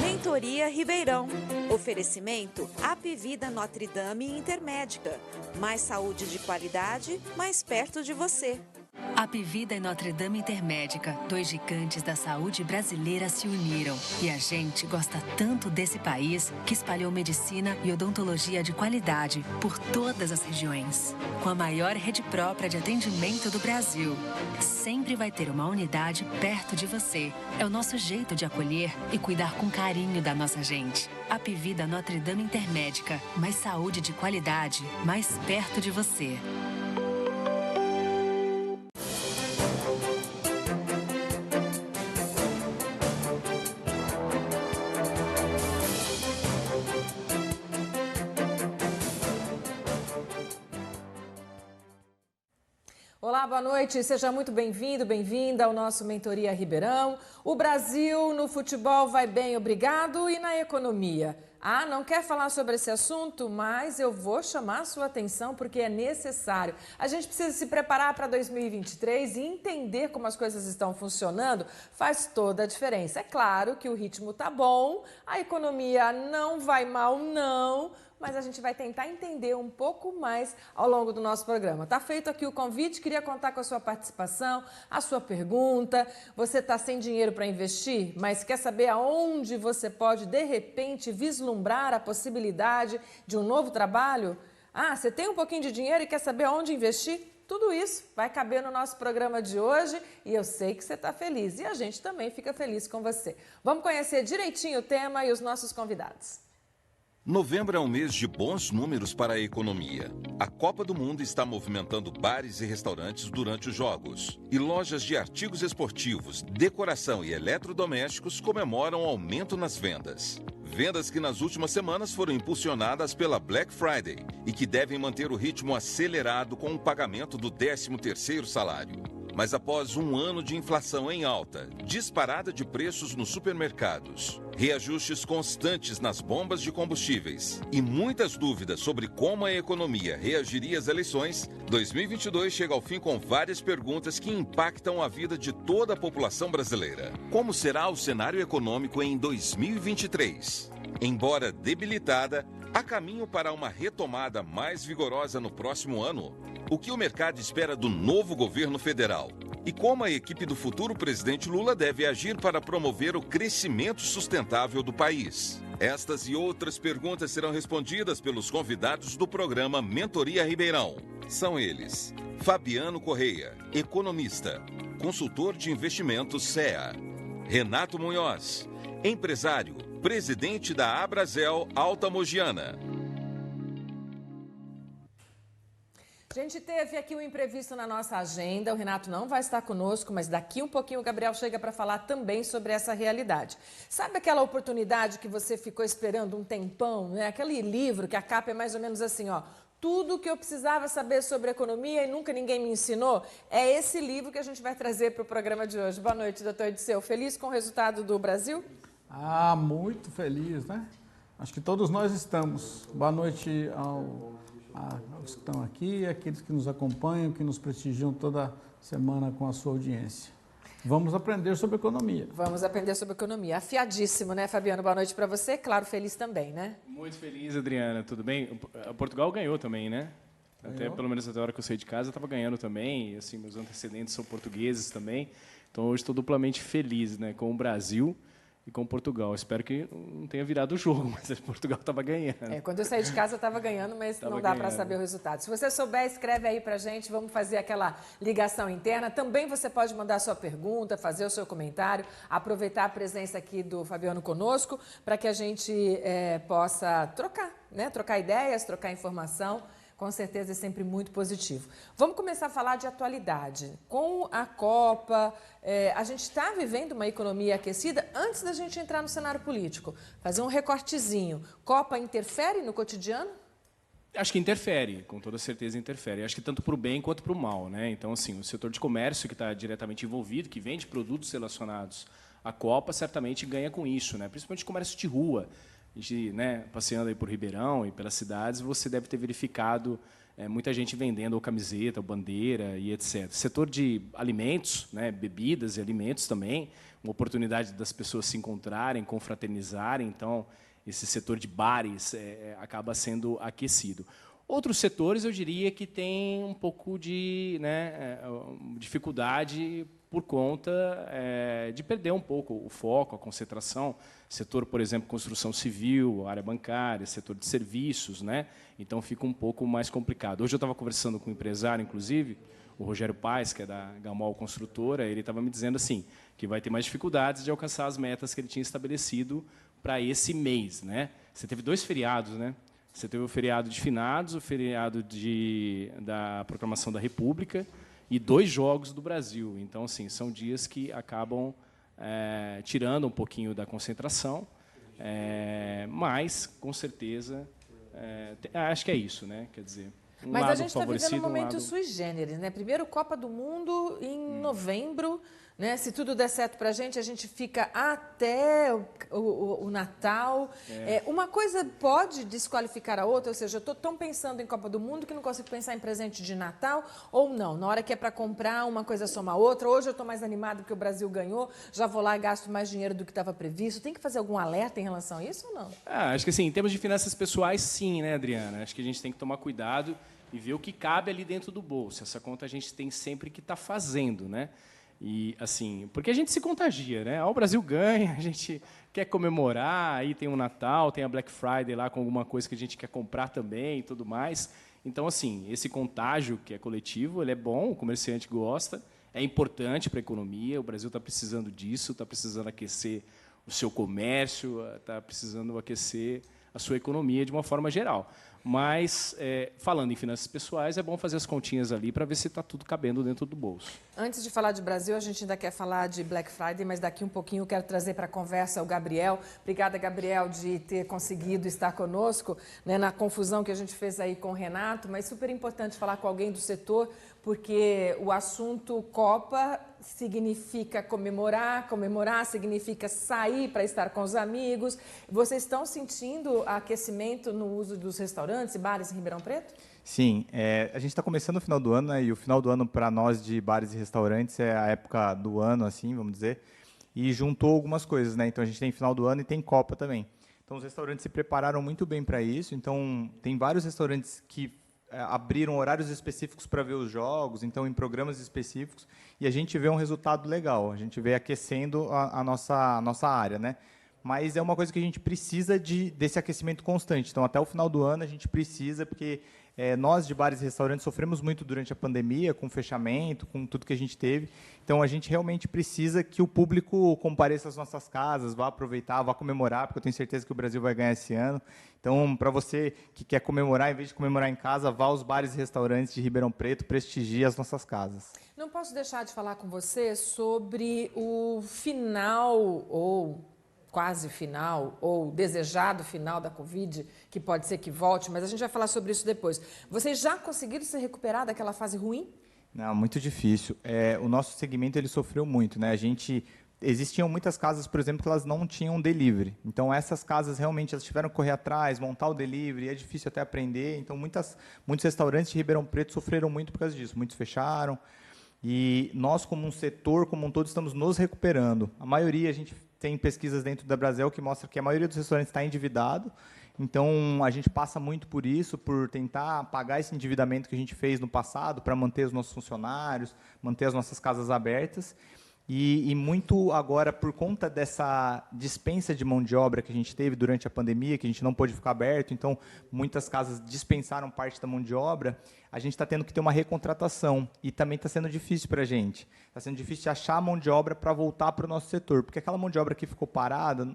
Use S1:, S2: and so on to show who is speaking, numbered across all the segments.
S1: Mentoria Ribeirão. Oferecimento Apivida Notre Dame Intermédica. Mais saúde de qualidade, mais perto de você.
S2: Apivida e Notre Dame Intermédica, dois gigantes da saúde brasileira se uniram. E a gente gosta tanto desse país que espalhou medicina e odontologia de qualidade por todas as regiões. Com a maior rede própria de atendimento do Brasil. Sempre vai ter uma unidade perto de você. É o nosso jeito de acolher e cuidar com carinho da nossa gente. Apivida Notre Dame Intermédica, mais saúde de qualidade, mais perto de você.
S3: Olá, boa noite. Seja muito bem-vindo, bem-vinda ao nosso Mentoria Ribeirão. O Brasil no futebol vai bem, obrigado. E na economia? Ah, não quer falar sobre esse assunto? Mas eu vou chamar a sua atenção porque é necessário. A gente precisa se preparar para 2023 e entender como as coisas estão funcionando faz toda a diferença. É claro que o ritmo tá bom, a economia não vai mal, não. Mas a gente vai tentar entender um pouco mais ao longo do nosso programa. Tá feito aqui o convite, queria contar com a sua participação, a sua pergunta. Você está sem dinheiro para investir, mas quer saber aonde você pode, de repente, vislumbrar a possibilidade de um novo trabalho? Ah, você tem um pouquinho de dinheiro e quer saber aonde investir? Tudo isso vai caber no nosso programa de hoje e eu sei que você está feliz e a gente também fica feliz com você. Vamos conhecer direitinho o tema e os nossos convidados.
S4: Novembro é um mês de bons números para a economia. A Copa do Mundo está movimentando bares e restaurantes durante os jogos. E lojas de artigos esportivos, decoração e eletrodomésticos comemoram aumento nas vendas. Vendas que nas últimas semanas foram impulsionadas pela Black Friday e que devem manter o ritmo acelerado com o pagamento do 13º salário. Mas após um ano de inflação em alta, disparada de preços nos supermercados, reajustes constantes nas bombas de combustíveis e muitas dúvidas sobre como a economia reagiria às eleições, 2022 chega ao fim com várias perguntas que impactam a vida de toda a população brasileira. Como será o cenário econômico em 2023? Embora debilitada, há caminho para uma retomada mais vigorosa no próximo ano? O que o mercado espera do novo governo federal? E como a equipe do futuro presidente Lula deve agir para promover o crescimento sustentável do país? Estas e outras perguntas serão respondidas pelos convidados do programa Mentoria Ribeirão. São eles: Fabiano Correia, economista, consultor de investimentos CEA; Renato Munhoz, empresário, presidente da Abrazel Alta Mogiana.
S3: A gente teve aqui um imprevisto na nossa agenda, o Renato não vai estar conosco, mas daqui um pouquinho o Gabriel chega para falar também sobre essa realidade. Sabe aquela oportunidade que você ficou esperando um tempão, né? Aquele livro que a capa é mais ou menos assim, ó, tudo que eu precisava saber sobre economia e nunca ninguém me ensinou? É esse livro que a gente vai trazer para o programa de hoje. Boa noite, doutor Ediceu. Feliz com o resultado do Brasil?
S5: Ah, muito feliz, né? Acho que todos nós estamos. Boa noite aos que estão aqui, aqueles que nos acompanham, que nos prestigiam toda semana com a sua audiência. Vamos aprender sobre economia.
S3: Vamos aprender sobre economia. Afiadíssimo, né, Fabiano? Boa noite para você. Claro, feliz também, né?
S6: Muito feliz, Adriana. Tudo bem? Portugal ganhou também, né? Até pelo menos até a hora que eu saí de casa, eu estava ganhando também. E, assim, meus antecedentes são portugueses também. Então, hoje estou duplamente feliz, né, com o Brasil e com Portugal. Espero que não tenha virado o jogo, mas Portugal estava ganhando.
S3: Quando eu saí de casa eu estava ganhando, mas não dá para saber o resultado. Se você souber, escreve aí para a gente, vamos fazer aquela ligação interna. Também você pode mandar sua pergunta, fazer o seu comentário, aproveitar a presença aqui do Fabiano conosco, para que a gente possa trocar, né? Trocar ideias, trocar informação. Com certeza é sempre muito positivo. Vamos começar a falar de atualidade. Com a Copa, a gente está vivendo uma economia aquecida antes da gente entrar no cenário político. Fazer um recortezinho. Copa interfere no cotidiano?
S6: Acho que interfere, com toda certeza interfere. Acho que tanto para o bem quanto para o mal, né? Então, assim, o setor de comércio que está diretamente envolvido, que vende produtos relacionados à Copa, certamente ganha com isso, né? Principalmente comércio de rua. A gente, né, passeando aí por Ribeirão e pelas cidades, você deve ter verificado muita gente vendendo ou camiseta, ou bandeira e etc. Setor de alimentos, né, bebidas e alimentos também, uma oportunidade das pessoas se encontrarem, confraternizarem. Então, esse setor de bares acaba sendo aquecido. Outros setores, eu diria que tem um pouco de dificuldade por conta de perder um pouco o foco, a concentração. Setor, por exemplo, construção civil, área bancária, setor de serviços, né? Então fica um pouco mais complicado. Hoje eu estava conversando com um empresário, inclusive, o Rogério Paes, que é da Gamol Construtora, ele estava me dizendo assim, que vai ter mais dificuldades de alcançar as metas que ele tinha estabelecido para esse mês, né? Você teve 2 feriados, né? Você teve o feriado de finados, o feriado da Proclamação da República e 2 jogos do Brasil. Então, assim, são dias que acabam tirando um pouquinho da concentração, mas, com certeza, acho que é isso, né? Quer dizer,
S3: mas a gente está vivendo um momento sui generis, né? Primeiro, Copa do Mundo em novembro, né? Se tudo der certo para a gente fica até o Natal. Uma coisa pode desqualificar a outra, ou seja, eu estou tão pensando em Copa do Mundo que não consigo pensar em presente de Natal, ou não. Na hora que é para comprar, uma coisa soma a outra. Hoje eu estou mais animado porque o Brasil ganhou, já vou lá e gasto mais dinheiro do que estava previsto. Tem que fazer algum alerta em relação a isso ou não?
S6: Acho que assim, em termos de finanças pessoais, sim, né, Adriana? Acho que a gente tem que tomar cuidado e ver o que cabe ali dentro do bolso. Essa conta a gente tem sempre que estar fazendo, né? E assim, porque a gente se contagia, né? O Brasil ganha, a gente quer comemorar, aí tem o Natal, tem a Black Friday lá com alguma coisa que a gente quer comprar também e tudo mais. Então, assim, esse contágio que é coletivo, ele é bom, o comerciante gosta, é importante para a economia, o Brasil está precisando disso, está precisando aquecer o seu comércio, está precisando aquecer a sua economia de uma forma geral. Mas, falando em finanças pessoais, é bom fazer as continhas ali para ver se está tudo cabendo dentro do bolso.
S3: Antes de falar de Brasil, a gente ainda quer falar de Black Friday, mas daqui um pouquinho eu quero trazer para a conversa o Gabriel. Obrigada, Gabriel, de ter conseguido estar conosco, né, na confusão que a gente fez aí com o Renato, mas super importante falar com alguém do setor, porque o assunto Copa significa comemorar significa sair para estar com os amigos. Vocês estão sentindo aquecimento no uso dos restaurantes e bares em Ribeirão Preto?
S7: Sim, a gente está começando o final do ano, né, e o final do ano para nós de bares e restaurantes é a época do ano, assim, vamos dizer, e juntou algumas coisas, né? Então a gente tem final do ano e tem Copa também. Então os restaurantes se prepararam muito bem para isso. Então tem vários restaurantes que abriram horários específicos para ver os jogos, então em programas específicos, e a gente vê um resultado legal, a gente vê aquecendo a nossa área, né? Mas é uma coisa que a gente precisa desse aquecimento constante. Então, até o final do ano, a gente precisa, porque nós de bares e restaurantes sofremos muito durante a pandemia, com o fechamento, com tudo que a gente teve. Então, a gente realmente precisa que o público compareça às nossas casas, vá aproveitar, vá comemorar, porque eu tenho certeza que o Brasil vai ganhar esse ano. Então, para você que quer comemorar, em vez de comemorar em casa, vá aos bares e restaurantes de Ribeirão Preto, prestigie as nossas casas.
S3: Não posso deixar de falar com você sobre o final, ou quase final, ou desejado final da Covid, que pode ser que volte, mas a gente vai falar sobre isso depois. Vocês já conseguiram se recuperar daquela fase ruim?
S7: Não, muito difícil. O nosso segmento ele sofreu muito, né? Existiam muitas casas, por exemplo, que elas não tinham delivery. Então, essas casas realmente elas tiveram que correr atrás, montar o delivery, é difícil até aprender. Então, muitos restaurantes de Ribeirão Preto sofreram muito por causa disso. Muitos fecharam. E nós, como um setor, como um todo, estamos nos recuperando. A maioria, a gente tem pesquisas dentro da Brasel que mostram que a maioria dos restaurantes está endividado. Então, a gente passa muito por isso, por tentar pagar esse endividamento que a gente fez no passado para manter os nossos funcionários, manter as nossas casas abertas. E muito agora, por conta dessa dispensa de mão de obra que a gente teve durante a pandemia, que a gente não pôde ficar aberto, então muitas casas dispensaram parte da mão de obra, a gente está tendo que ter uma recontratação. E também está sendo difícil para a gente. Está sendo difícil de achar a mão de obra para voltar para o nosso setor, porque aquela mão de obra que ficou parada,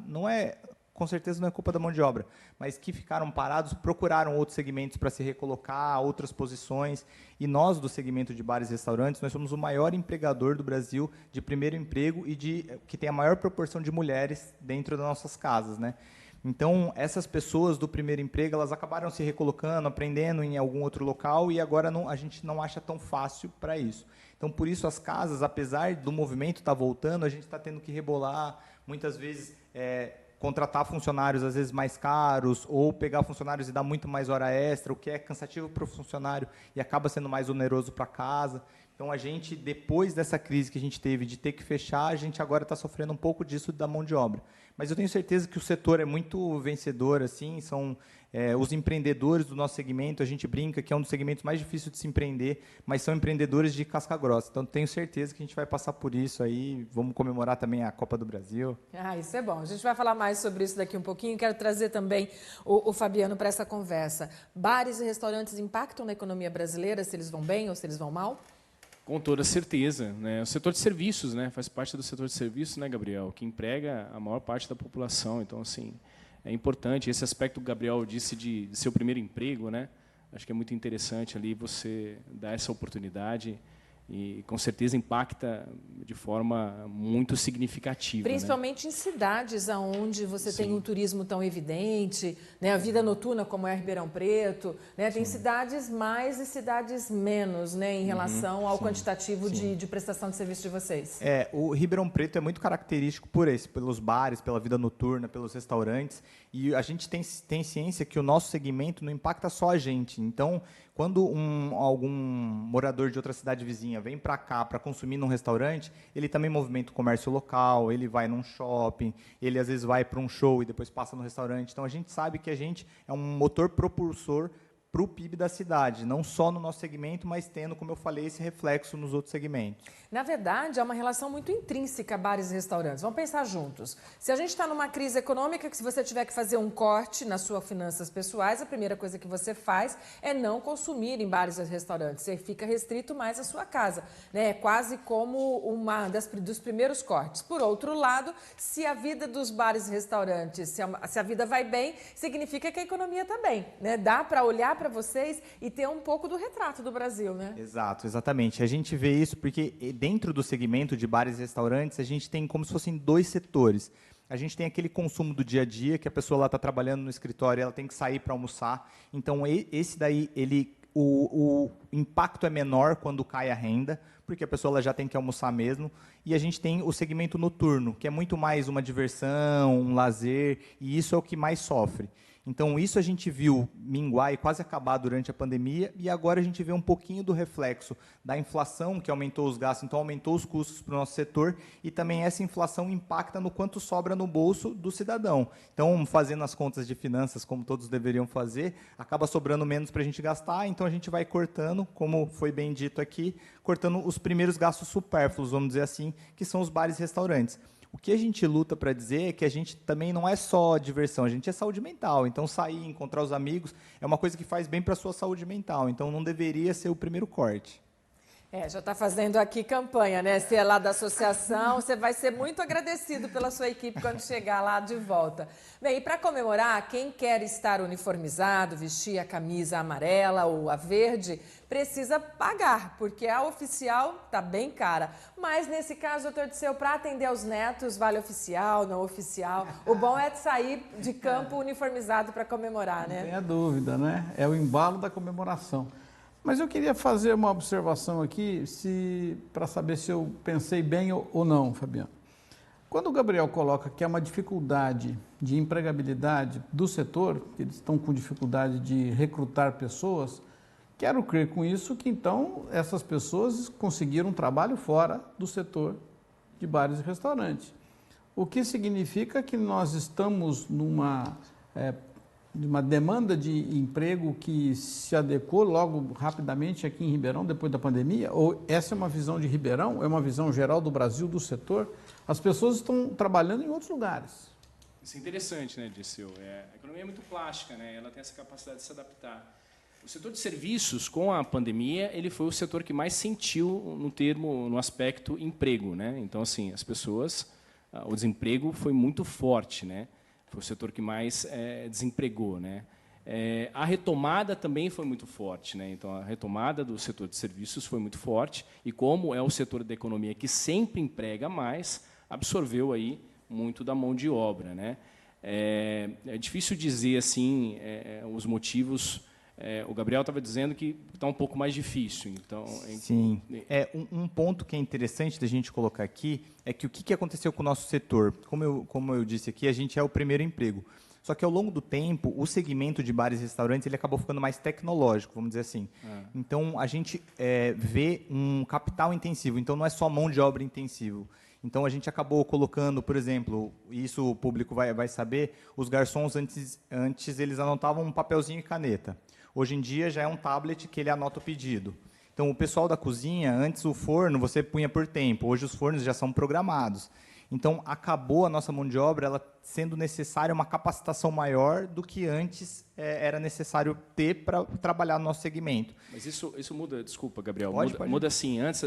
S7: com certeza não é culpa da mão de obra, mas que ficaram parados, procuraram outros segmentos para se recolocar, outras posições. E nós, do segmento de bares e restaurantes, nós somos o maior empregador do Brasil de primeiro emprego e que tem a maior proporção de mulheres dentro das nossas casas, né? Então, essas pessoas do primeiro emprego, elas acabaram se recolocando, aprendendo em algum outro local e agora a gente não acha tão fácil para isso. Então, por isso, as casas, apesar do movimento estar voltando, a gente está tendo que rebolar, muitas vezes, contratar funcionários às vezes mais caros, ou pegar funcionários e dar muito mais hora extra, o que é cansativo para o funcionário e acaba sendo mais oneroso para casa. Então, a gente, depois dessa crise que a gente teve de ter que fechar, a gente agora está sofrendo um pouco disso da mão de obra. Mas eu tenho certeza que o setor é muito vencedor, assim, são os empreendedores do nosso segmento, a gente brinca que é um dos segmentos mais difíceis de se empreender, mas são empreendedores de casca grossa. Então, tenho certeza que a gente vai passar por isso aí, vamos comemorar também a Copa do Brasil.
S3: Isso é bom. A gente vai falar mais sobre isso daqui um pouquinho. Quero trazer também o Fabiano para essa conversa. Bares e restaurantes impactam na economia brasileira, se eles vão bem ou se eles vão mal?
S6: Com toda certeza, né? O setor de serviços, né, faz parte do setor de serviços, né, Gabriel, que emprega a maior parte da população. Então, assim, é importante esse aspecto que o Gabriel disse de seu primeiro emprego, né? Acho que é muito interessante ali você dar essa oportunidade e, com certeza, impacta de forma muito significativa.
S3: Principalmente, né, em cidades onde você tem um turismo tão evidente, né, a vida noturna, como é Ribeirão Preto, né, tem cidades mais e cidades menos, né, em relação ao quantitativo de prestação de serviço de vocês.
S7: O Ribeirão Preto é muito característico pelos bares, pela vida noturna, pelos restaurantes, e a gente tem ciência que o nosso segmento não impacta só a gente. Então, quando algum morador de outra cidade vizinha vem para cá para consumir num restaurante, ele também movimenta o comércio local, ele vai num shopping, ele às vezes vai para um show e depois passa no restaurante. Então, a gente sabe que a gente é um motor propulsor para o PIB da cidade, não só no nosso segmento, mas tendo, como eu falei, esse reflexo nos outros segmentos.
S3: Na verdade, é uma relação muito intrínseca bares e restaurantes. Vamos pensar juntos. Se a gente está numa crise econômica, que se você tiver que fazer um corte nas suas finanças pessoais, a primeira coisa que você faz é não consumir em bares e restaurantes. Você fica restrito mais à sua casa, né? É quase como dos primeiros cortes. Por outro lado, se a vida dos bares e restaurantes, se a vida vai bem, significa que a economia está bem, né? Dá para olhar para vocês e ter um pouco do retrato do Brasil, né?
S7: Exato, exatamente. A gente vê isso porque dentro do segmento de bares e restaurantes, a gente tem como se fossem dois setores. A gente tem aquele consumo do dia a dia, que a pessoa lá está trabalhando no escritório, ela tem que sair para almoçar. Então, esse daí, o impacto é menor quando cai a renda, porque a pessoa ela já tem que almoçar mesmo. E a gente tem o segmento noturno, que é muito mais uma diversão, um lazer, e isso é o que mais sofre. Então, isso a gente viu minguar e quase acabar durante a pandemia, e agora a gente vê um pouquinho do reflexo da inflação, que aumentou os gastos, então aumentou os custos para o nosso setor, e também essa inflação impacta no quanto sobra no bolso do cidadão. Então, fazendo as contas de finanças, como todos deveriam fazer, acaba sobrando menos para a gente gastar, então a gente vai cortando, como foi bem dito aqui, cortando os primeiros gastos supérfluos, vamos dizer assim, que são os bares e restaurantes. O que a gente luta para dizer é que a gente também não é só diversão, a gente é saúde mental. Então, sair, encontrar os amigos, é uma coisa que faz bem para a sua saúde mental. Então, não deveria ser o primeiro corte.
S3: Já está fazendo aqui campanha, né? Se é lá da associação, você vai ser muito agradecido pela sua equipe quando chegar lá de volta. Bem, e para comemorar, quem quer estar uniformizado, vestir a camisa amarela ou a verde, precisa pagar, porque a oficial está bem cara. Mas, nesse caso, doutor Disseu, para atender aos netos, vale oficial, não oficial. O bom é sair de campo uniformizado para comemorar, né?
S5: Não tenha dúvida, né? É o embalo da comemoração. Mas eu queria fazer uma observação aqui, para saber se eu pensei bem ou não, Fabiano. Quando o Gabriel coloca que é uma dificuldade de empregabilidade do setor, que eles estão com dificuldade de recrutar pessoas, quero crer com isso que, então, essas pessoas conseguiram um trabalho fora do setor de bares e restaurantes. O que significa que nós estamos numa demanda de emprego que se adequou logo rapidamente aqui em Ribeirão, depois da pandemia? Ou essa é uma visão de Ribeirão? É uma visão geral do Brasil, do setor? As pessoas estão trabalhando em outros lugares.
S6: Isso é interessante, né, Disseu? A economia é muito plástica, né? Ela tem essa capacidade de se adaptar. O setor de serviços, com a pandemia, ele foi o setor que mais sentiu no aspecto emprego, né? Então, assim, as pessoas, o desemprego foi muito forte, né? Foi o setor que mais desempregou, né? A retomada também foi muito forte, né? Então, a retomada do setor de serviços foi muito forte, e como é o setor da economia que sempre emprega mais, absorveu aí muito da mão de obra, né? É difícil dizer assim os motivos o Gabriel estava dizendo que está um pouco mais difícil. Então,
S7: sim. Um ponto que é interessante da gente colocar aqui é que o que aconteceu com o nosso setor? Como eu disse aqui, a gente é o primeiro emprego. Só que, ao longo do tempo, o segmento de bares e restaurantes ele acabou ficando mais tecnológico, vamos dizer assim. Então, a gente vê um capital intensivo. Então, não é só mão de obra intensivo. Então, a gente acabou colocando, por exemplo, isso o público vai saber, os garçons antes eles anotavam um papelzinho e caneta. Hoje em dia, já é um tablet que ele anota o pedido. Então, o pessoal da cozinha, antes o forno você punha por tempo. Hoje, os fornos já são programados. Então, acabou a nossa mão de obra ela sendo necessária uma capacitação maior do que antes era necessário ter para trabalhar no nosso segmento.
S6: Mas isso muda, desculpa, Gabriel,
S7: pode.
S6: Muda assim, antes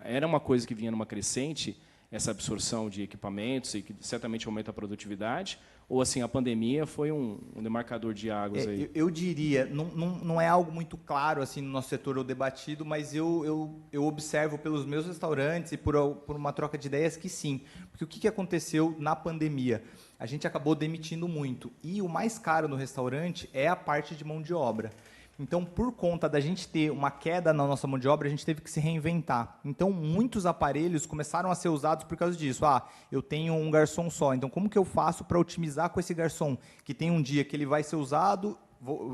S6: era uma coisa que vinha numa crescente, essa absorção de equipamentos e que certamente aumenta a produtividade, ou assim, a pandemia foi um demarcador de águas aí?
S7: Eu diria, não é algo muito claro assim no nosso setor ou debatido, mas eu observo pelos meus restaurantes e por uma troca de ideias que sim. Porque o que aconteceu na pandemia? A gente acabou demitindo muito. E o mais caro no restaurante é a parte de mão de obra. Então, por conta da gente ter uma queda na nossa mão de obra, a gente teve que se reinventar. Então, muitos aparelhos começaram a ser usados por causa disso. Eu tenho um garçom só, então como que eu faço para otimizar com esse garçom? Que tem um dia que ele vai ser usado,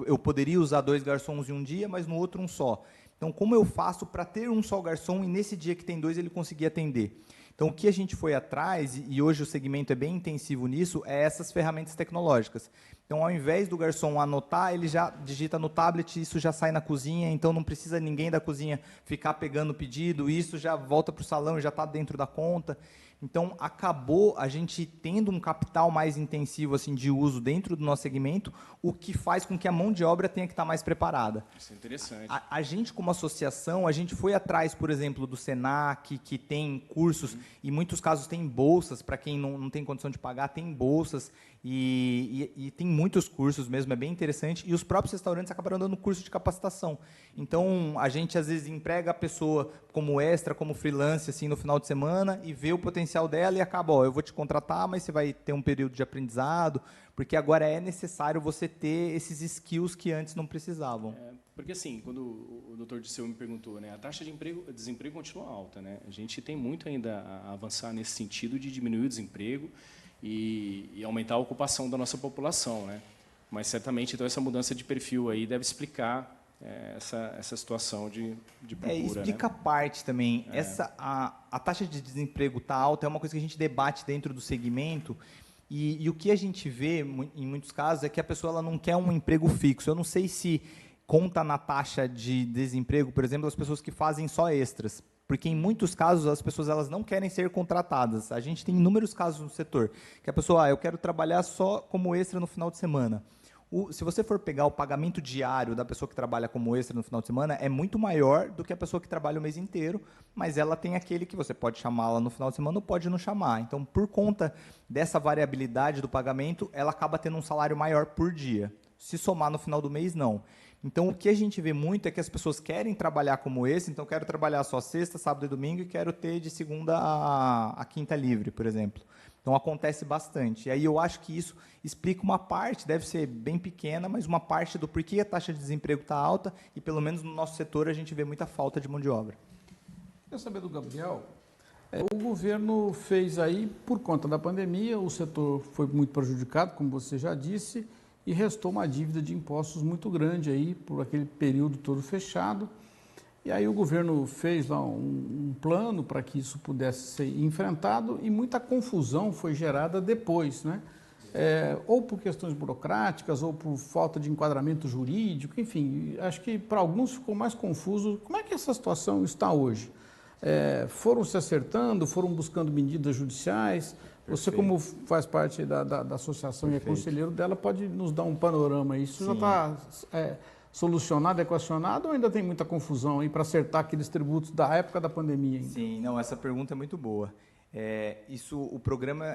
S7: eu poderia usar 2 garçons em um dia, mas no outro um só. Então, como eu faço para ter um só garçom e nesse dia que tem 2 ele conseguir atender? Então, o que a gente foi atrás, e hoje o segmento é bem intensivo nisso, é essas ferramentas tecnológicas. Então, ao invés do garçom anotar, ele já digita no tablet, isso já sai na cozinha, então não precisa ninguém da cozinha ficar pegando o pedido, isso já volta para o salão e já está dentro da conta. Então, acabou a gente tendo um capital mais intensivo assim, de uso dentro do nosso segmento, o que faz com que a mão de obra tenha que estar mais preparada.
S6: Isso é interessante.
S7: A gente, como associação, a gente foi atrás, por exemplo, do Senac, que tem cursos, e em muitos casos tem bolsas, para quem não tem condição de pagar, tem bolsas, e tem muitos cursos mesmo, é bem interessante, e os próprios restaurantes acabaram dando curso de capacitação. Então, a gente, às vezes, emprega a pessoa como extra, como freelance, assim, no final de semana, e vê o potencial dela e acaba, eu vou te contratar, mas você vai ter um período de aprendizado, porque agora é necessário você ter esses skills que antes não precisavam.
S6: Porque, assim, quando o doutor Disseu me perguntou, né, a taxa de desemprego continua alta, né? A gente tem muito ainda a avançar nesse sentido de diminuir o desemprego e aumentar a ocupação da nossa população, né? Mas, certamente, então, essa mudança de perfil aí deve explicar essa situação de procura.
S7: Explica
S6: né?
S7: parte também. A taxa de desemprego está alta, é uma coisa que a gente debate dentro do segmento, e o que a gente vê, em muitos casos, é que a pessoa ela não quer um emprego fixo. Eu não sei se conta na taxa de desemprego, por exemplo, as pessoas que fazem só extras, porque em muitos casos as pessoas elas não querem ser contratadas. A gente tem inúmeros casos no setor, que a pessoa, eu quero trabalhar só como extra no final de semana. Se você for pegar o pagamento diário da pessoa que trabalha como extra no final de semana, é muito maior do que a pessoa que trabalha o mês inteiro, mas ela tem aquele que você pode chamá-la no final de semana ou pode não chamar. Então, por conta dessa variabilidade do pagamento, ela acaba tendo um salário maior por dia. Se somar no final do mês, não. Então, o que a gente vê muito é que as pessoas querem trabalhar como esse, então quero trabalhar só sexta, sábado e domingo e quero ter de segunda a quinta livre, por exemplo. Então, acontece bastante. E aí eu acho que isso explica uma parte, deve ser bem pequena, mas uma parte do porquê a taxa de desemprego está alta e, pelo menos no nosso setor, a gente vê muita falta de mão de obra.
S5: Quer saber do Gabriel? O governo fez aí, por conta da pandemia, o setor foi muito prejudicado, como você já disse, e restou uma dívida de impostos muito grande aí, por aquele período todo fechado. E aí o governo fez lá um plano para que isso pudesse ser enfrentado e muita confusão foi gerada depois, né? Ou por questões burocráticas, ou por falta de enquadramento jurídico, enfim, acho que para alguns ficou mais confuso. Como é que essa situação está hoje? Foram se acertando, foram buscando medidas judiciais? Perfeito. Você, como faz parte da associação Perfeito. E é conselheiro dela, pode nos dar um panorama aí? Isso Sim. já está solucionado, equacionado, ou ainda tem muita confusão aí para acertar aqueles tributos da época da pandemia ainda?
S7: Sim, não, essa pergunta é muito boa. O programa,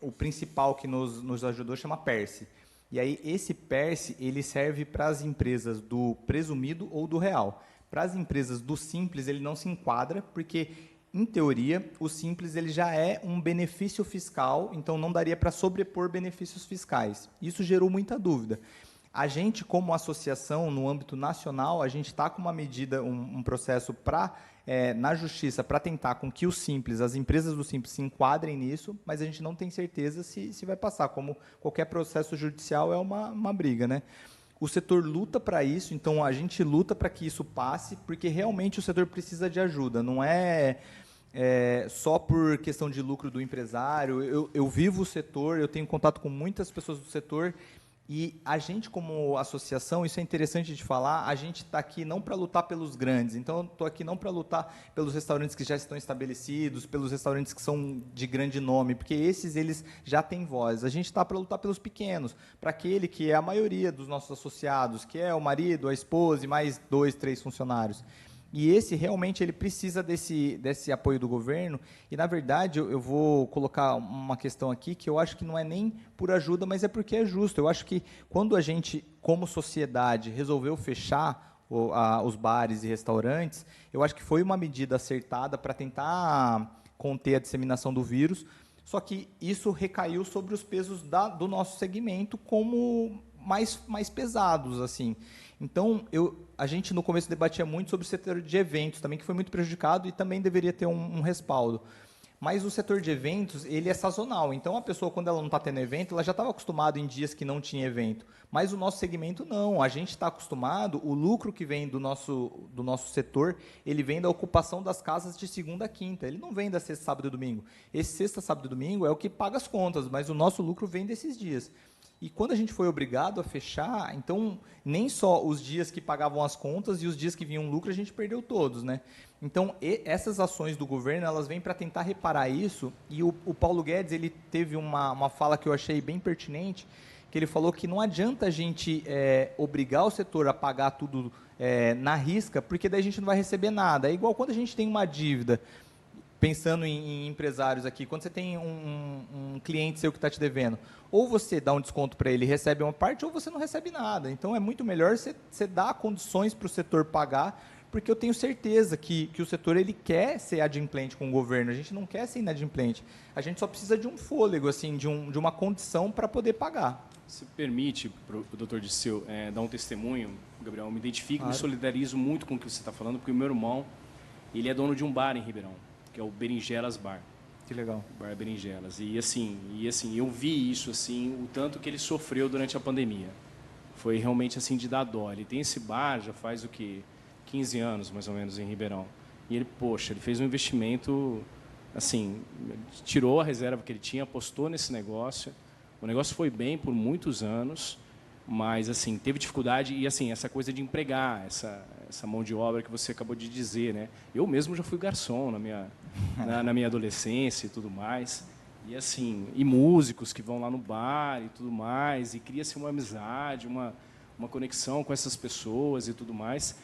S7: o principal que nos ajudou chama PERSE. E aí, esse PERSE, ele serve para as empresas do presumido ou do real. Para as empresas do simples, ele não se enquadra, porque, em teoria, o simples ele já é um benefício fiscal, então não daria para sobrepor benefícios fiscais. Isso gerou muita dúvida. A gente, como associação, no âmbito nacional, a gente está com uma medida, um processo na Justiça para tentar com que o Simples, as empresas do Simples se enquadrem nisso, mas a gente não tem certeza se vai passar. Como qualquer processo judicial é uma briga, né? O setor luta para isso, então a gente luta para que isso passe, porque realmente o setor precisa de ajuda, não é só por questão de lucro do empresário. Eu vivo o setor, eu tenho contato com muitas pessoas do setor, e a gente, como associação, isso é interessante de falar, a gente está aqui não para lutar pelos grandes, então eu estou aqui não para lutar pelos restaurantes que já estão estabelecidos, pelos restaurantes que são de grande nome, porque eles já têm voz. A gente está para lutar pelos pequenos, para aquele que é a maioria dos nossos associados, que é o marido, a esposa e mais 2, 3 funcionários. E esse, realmente, ele precisa desse apoio do governo. E, na verdade, eu vou colocar uma questão aqui que eu acho que não é nem por ajuda, mas é porque é justo. Eu acho que quando a gente, como sociedade, resolveu fechar os bares e restaurantes, eu acho que foi uma medida acertada para tentar conter a disseminação do vírus, só que isso recaiu sobre os pesos do nosso segmento como mais pesados, assim. Então, a gente no começo debatia muito sobre o setor de eventos, também, que foi muito prejudicado e também deveria ter um respaldo. Mas o setor de eventos, ele é sazonal. Então, a pessoa, quando ela não está tendo evento, ela já estava acostumada em dias que não tinha evento. Mas o nosso segmento, não. A gente está acostumado, o lucro que vem do nosso setor, ele vem da ocupação das casas de segunda a quinta. Ele não vem da sexta, sábado e domingo. Esse sexta, sábado e domingo é o que paga as contas, mas o nosso lucro vem desses dias. E quando a gente foi obrigado a fechar, então, nem só os dias que pagavam as contas e os dias que vinham lucro, a gente perdeu todos, né? Então, essas ações do governo, elas vêm para tentar reparar isso, e o Paulo Guedes, ele teve uma fala que eu achei bem pertinente, que ele falou que não adianta a gente obrigar o setor a pagar tudo na risca, porque daí a gente não vai receber nada. É igual quando a gente tem uma dívida, pensando em empresários aqui, quando você tem um cliente seu que está te devendo, ou você dá um desconto para ele e recebe uma parte, ou você não recebe nada. Então, é muito melhor você dar condições para o setor pagar, porque eu tenho certeza que o setor, ele quer ser adimplente com o governo. A gente não quer ser inadimplente. A gente só precisa de um fôlego, assim, de uma condição para poder pagar.
S6: Se permite, doutor Dirceu, dar um testemunho, Gabriel, eu me identifico,
S5: claro,
S6: me solidarizo muito com o que você está falando, porque o meu irmão, ele é dono de um bar em Ribeirão, que é o Berinjelas Bar.
S7: Que legal.
S6: Bar Berinjelas. E assim, eu vi isso, assim, o tanto que ele sofreu durante a pandemia. Foi realmente, assim, de dar dó. Ele tem esse bar, já faz o quê? 15 anos, mais ou menos, em Ribeirão. E ele, ele fez um investimento, assim, tirou a reserva que ele tinha, apostou nesse negócio. O negócio foi bem por muitos anos, mas, assim, teve dificuldade. E, assim, essa coisa de empregar, essa mão de obra que você acabou de dizer, né? Eu mesmo já fui garçom na minha adolescência e tudo mais. E, assim, e músicos que vão lá no bar e tudo mais, e cria-se uma amizade, uma conexão com essas pessoas e tudo mais.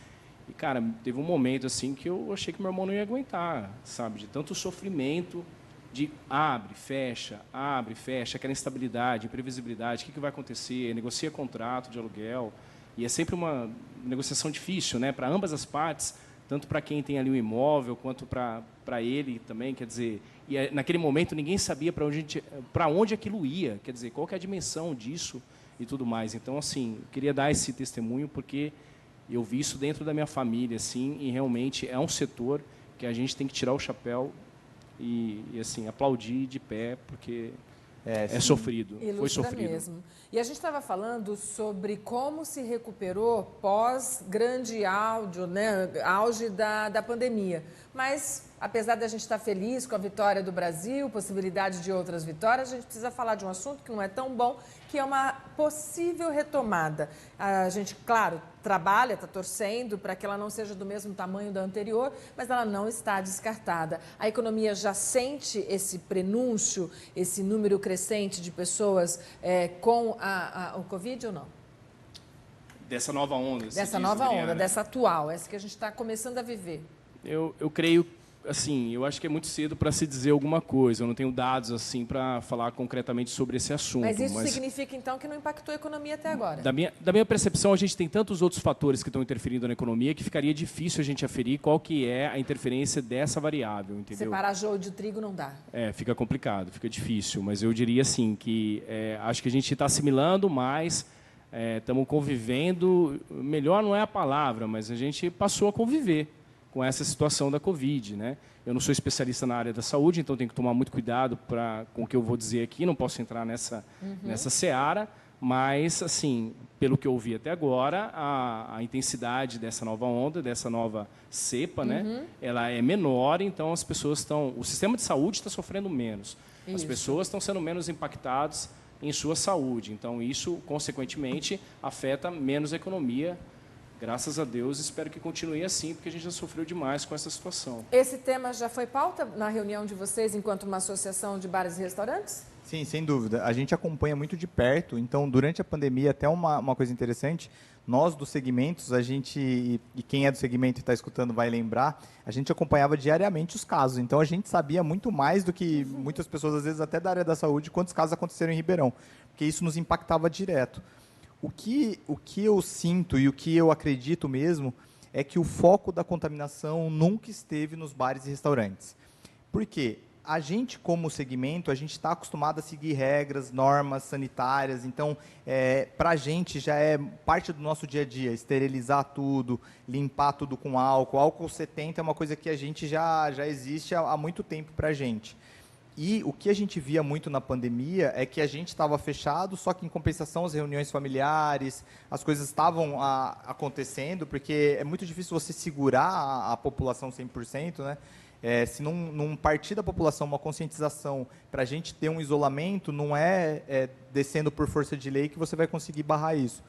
S6: E, cara, teve um momento, assim, que eu achei que meu irmão não ia aguentar, sabe? De tanto sofrimento, de abre, fecha, aquela instabilidade, imprevisibilidade, o que vai acontecer, negocia contrato de aluguel, e é sempre uma negociação difícil, né, para ambas as partes, tanto para quem tem ali o imóvel, quanto para ele também, quer dizer, e naquele momento ninguém sabia para onde aquilo ia, quer dizer, qual que é a dimensão disso e tudo mais. Então, assim, eu queria dar esse testemunho, porque eu vi isso dentro da minha família, assim, e realmente é um setor que a gente tem que tirar o chapéu e assim, aplaudir de pé, porque é sofrido. Foi sofrido
S3: mesmo. E a gente estava falando sobre como se recuperou pós-grande auge da pandemia. Mas, apesar da gente estar feliz com a vitória do Brasil, possibilidade de outras vitórias, a gente precisa falar de um assunto que não é tão bom, que é uma possível retomada. A gente, claro, trabalha, está torcendo para que ela não seja do mesmo tamanho da anterior, mas ela não está descartada. A economia já sente esse prenúncio, esse número crescente de pessoas com o Covid ou não?
S6: Dessa nova onda.
S3: Dessa nova onda, dessa atual, essa que a gente está começando a viver.
S6: Eu creio, assim, eu acho que é muito cedo para se dizer alguma coisa. Eu não tenho dados assim para falar concretamente sobre esse assunto.
S3: Mas isso significa, então, que não impactou a economia até agora?
S6: Da minha percepção, a gente tem tantos outros fatores que estão interferindo na economia que ficaria difícil a gente aferir qual que é a interferência dessa variável, entendeu?
S3: Separar joio de trigo não dá.
S6: Fica complicado, fica difícil. Mas eu diria, assim, que acho que a gente está assimilando mais estamos convivendo, melhor não é a palavra, mas a gente passou a conviver com essa situação da Covid, né? Eu não sou especialista na área da saúde, então tenho que tomar muito cuidado com o que eu vou dizer aqui, não posso entrar nessa seara, mas, assim, pelo que eu ouvi até agora, a intensidade dessa nova onda, dessa nova cepa, né, ela é menor, então as pessoas o sistema de saúde está sofrendo menos, as pessoas estão sendo menos impactadas em sua saúde, então isso, consequentemente, afeta menos a economia. Graças a Deus, espero que continue assim, porque a gente já sofreu demais com essa situação.
S3: Esse tema já foi pauta na reunião de vocês enquanto uma associação de bares e restaurantes?
S7: Sim, sem dúvida. A gente acompanha muito de perto, então, durante a pandemia, até uma coisa interessante, nós dos segmentos, e quem é do segmento e está escutando vai lembrar, a gente acompanhava diariamente os casos, então a gente sabia muito mais do que muitas pessoas, às vezes até da área da saúde, quantos casos aconteceram em Ribeirão, porque isso nos impactava direto. O que eu sinto e o que eu acredito mesmo é que o foco da contaminação nunca esteve nos bares e restaurantes. Por quê? A gente, como segmento, a gente está acostumado a seguir regras, normas sanitárias, então, para a gente já é parte do nosso dia a dia, esterilizar tudo, limpar tudo com álcool. Álcool 70 é uma coisa que a gente já existe há muito tempo para a gente. E o que a gente via muito na pandemia é que a gente estava fechado, só que em compensação as reuniões familiares, as coisas estavam acontecendo, porque é muito difícil você segurar a população 100%, né? Se não partir da população uma conscientização para a gente ter um isolamento, não é descendo por força de lei que você vai conseguir barrar isso.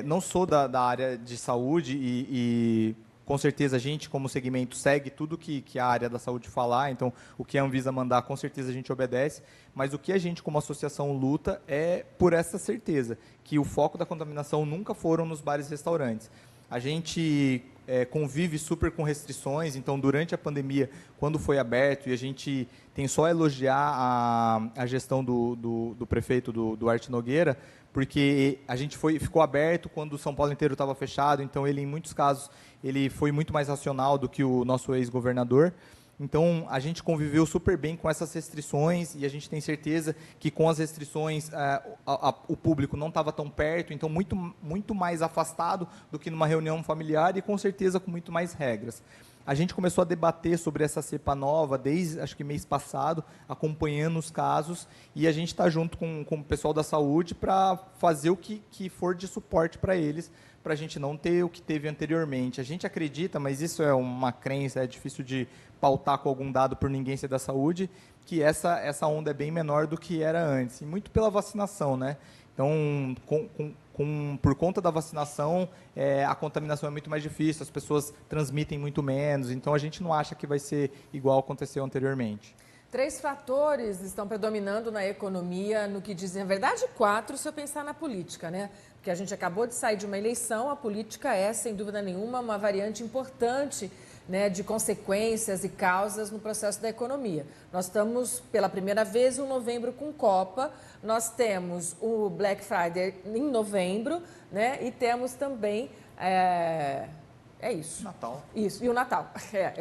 S7: Não sou da área de saúde e com certeza a gente, como segmento, segue tudo que a área da saúde falar, então o que a Anvisa mandar, com certeza a gente obedece, mas o que a gente, como associação, luta é por essa certeza, que o foco da contaminação nunca foram nos bares e restaurantes. A gente convive super com restrições, então durante a pandemia, quando foi aberto, e a gente tem só a elogiar a gestão do prefeito do Arte Nogueira, porque a gente ficou aberto quando o São Paulo inteiro estava fechado, então ele, em muitos casos, ele foi muito mais racional do que o nosso ex-governador. Então, a gente conviveu super bem com essas restrições e a gente tem certeza que com as restrições o público não estava tão perto, então muito mais afastado do que numa reunião familiar e com certeza com muito mais regras. A gente começou a debater sobre essa cepa nova desde, acho que mês passado, acompanhando os casos, e a gente está junto com o pessoal da saúde para fazer o que for de suporte para eles, para a gente não ter o que teve anteriormente. A gente acredita, mas isso é uma crença, é difícil de pautar com algum dado por ninguém ser da saúde, que essa onda é bem menor do que era antes, e muito pela vacinação, né? Então, por conta da vacinação, a contaminação é muito mais difícil, as pessoas transmitem muito menos, então a gente não acha que vai ser igual aconteceu anteriormente.
S3: 3 fatores estão predominando na economia, no que dizem, na verdade 4, se eu pensar na política, né? Porque a gente acabou de sair de uma eleição, a política é, sem dúvida nenhuma, uma variante importante, né, de consequências e causas no processo da economia. Nós estamos, pela primeira vez, em novembro com Copa, nós temos o Black Friday em novembro, né, e temos também... É isso.
S7: Natal.
S3: Isso, e o Natal.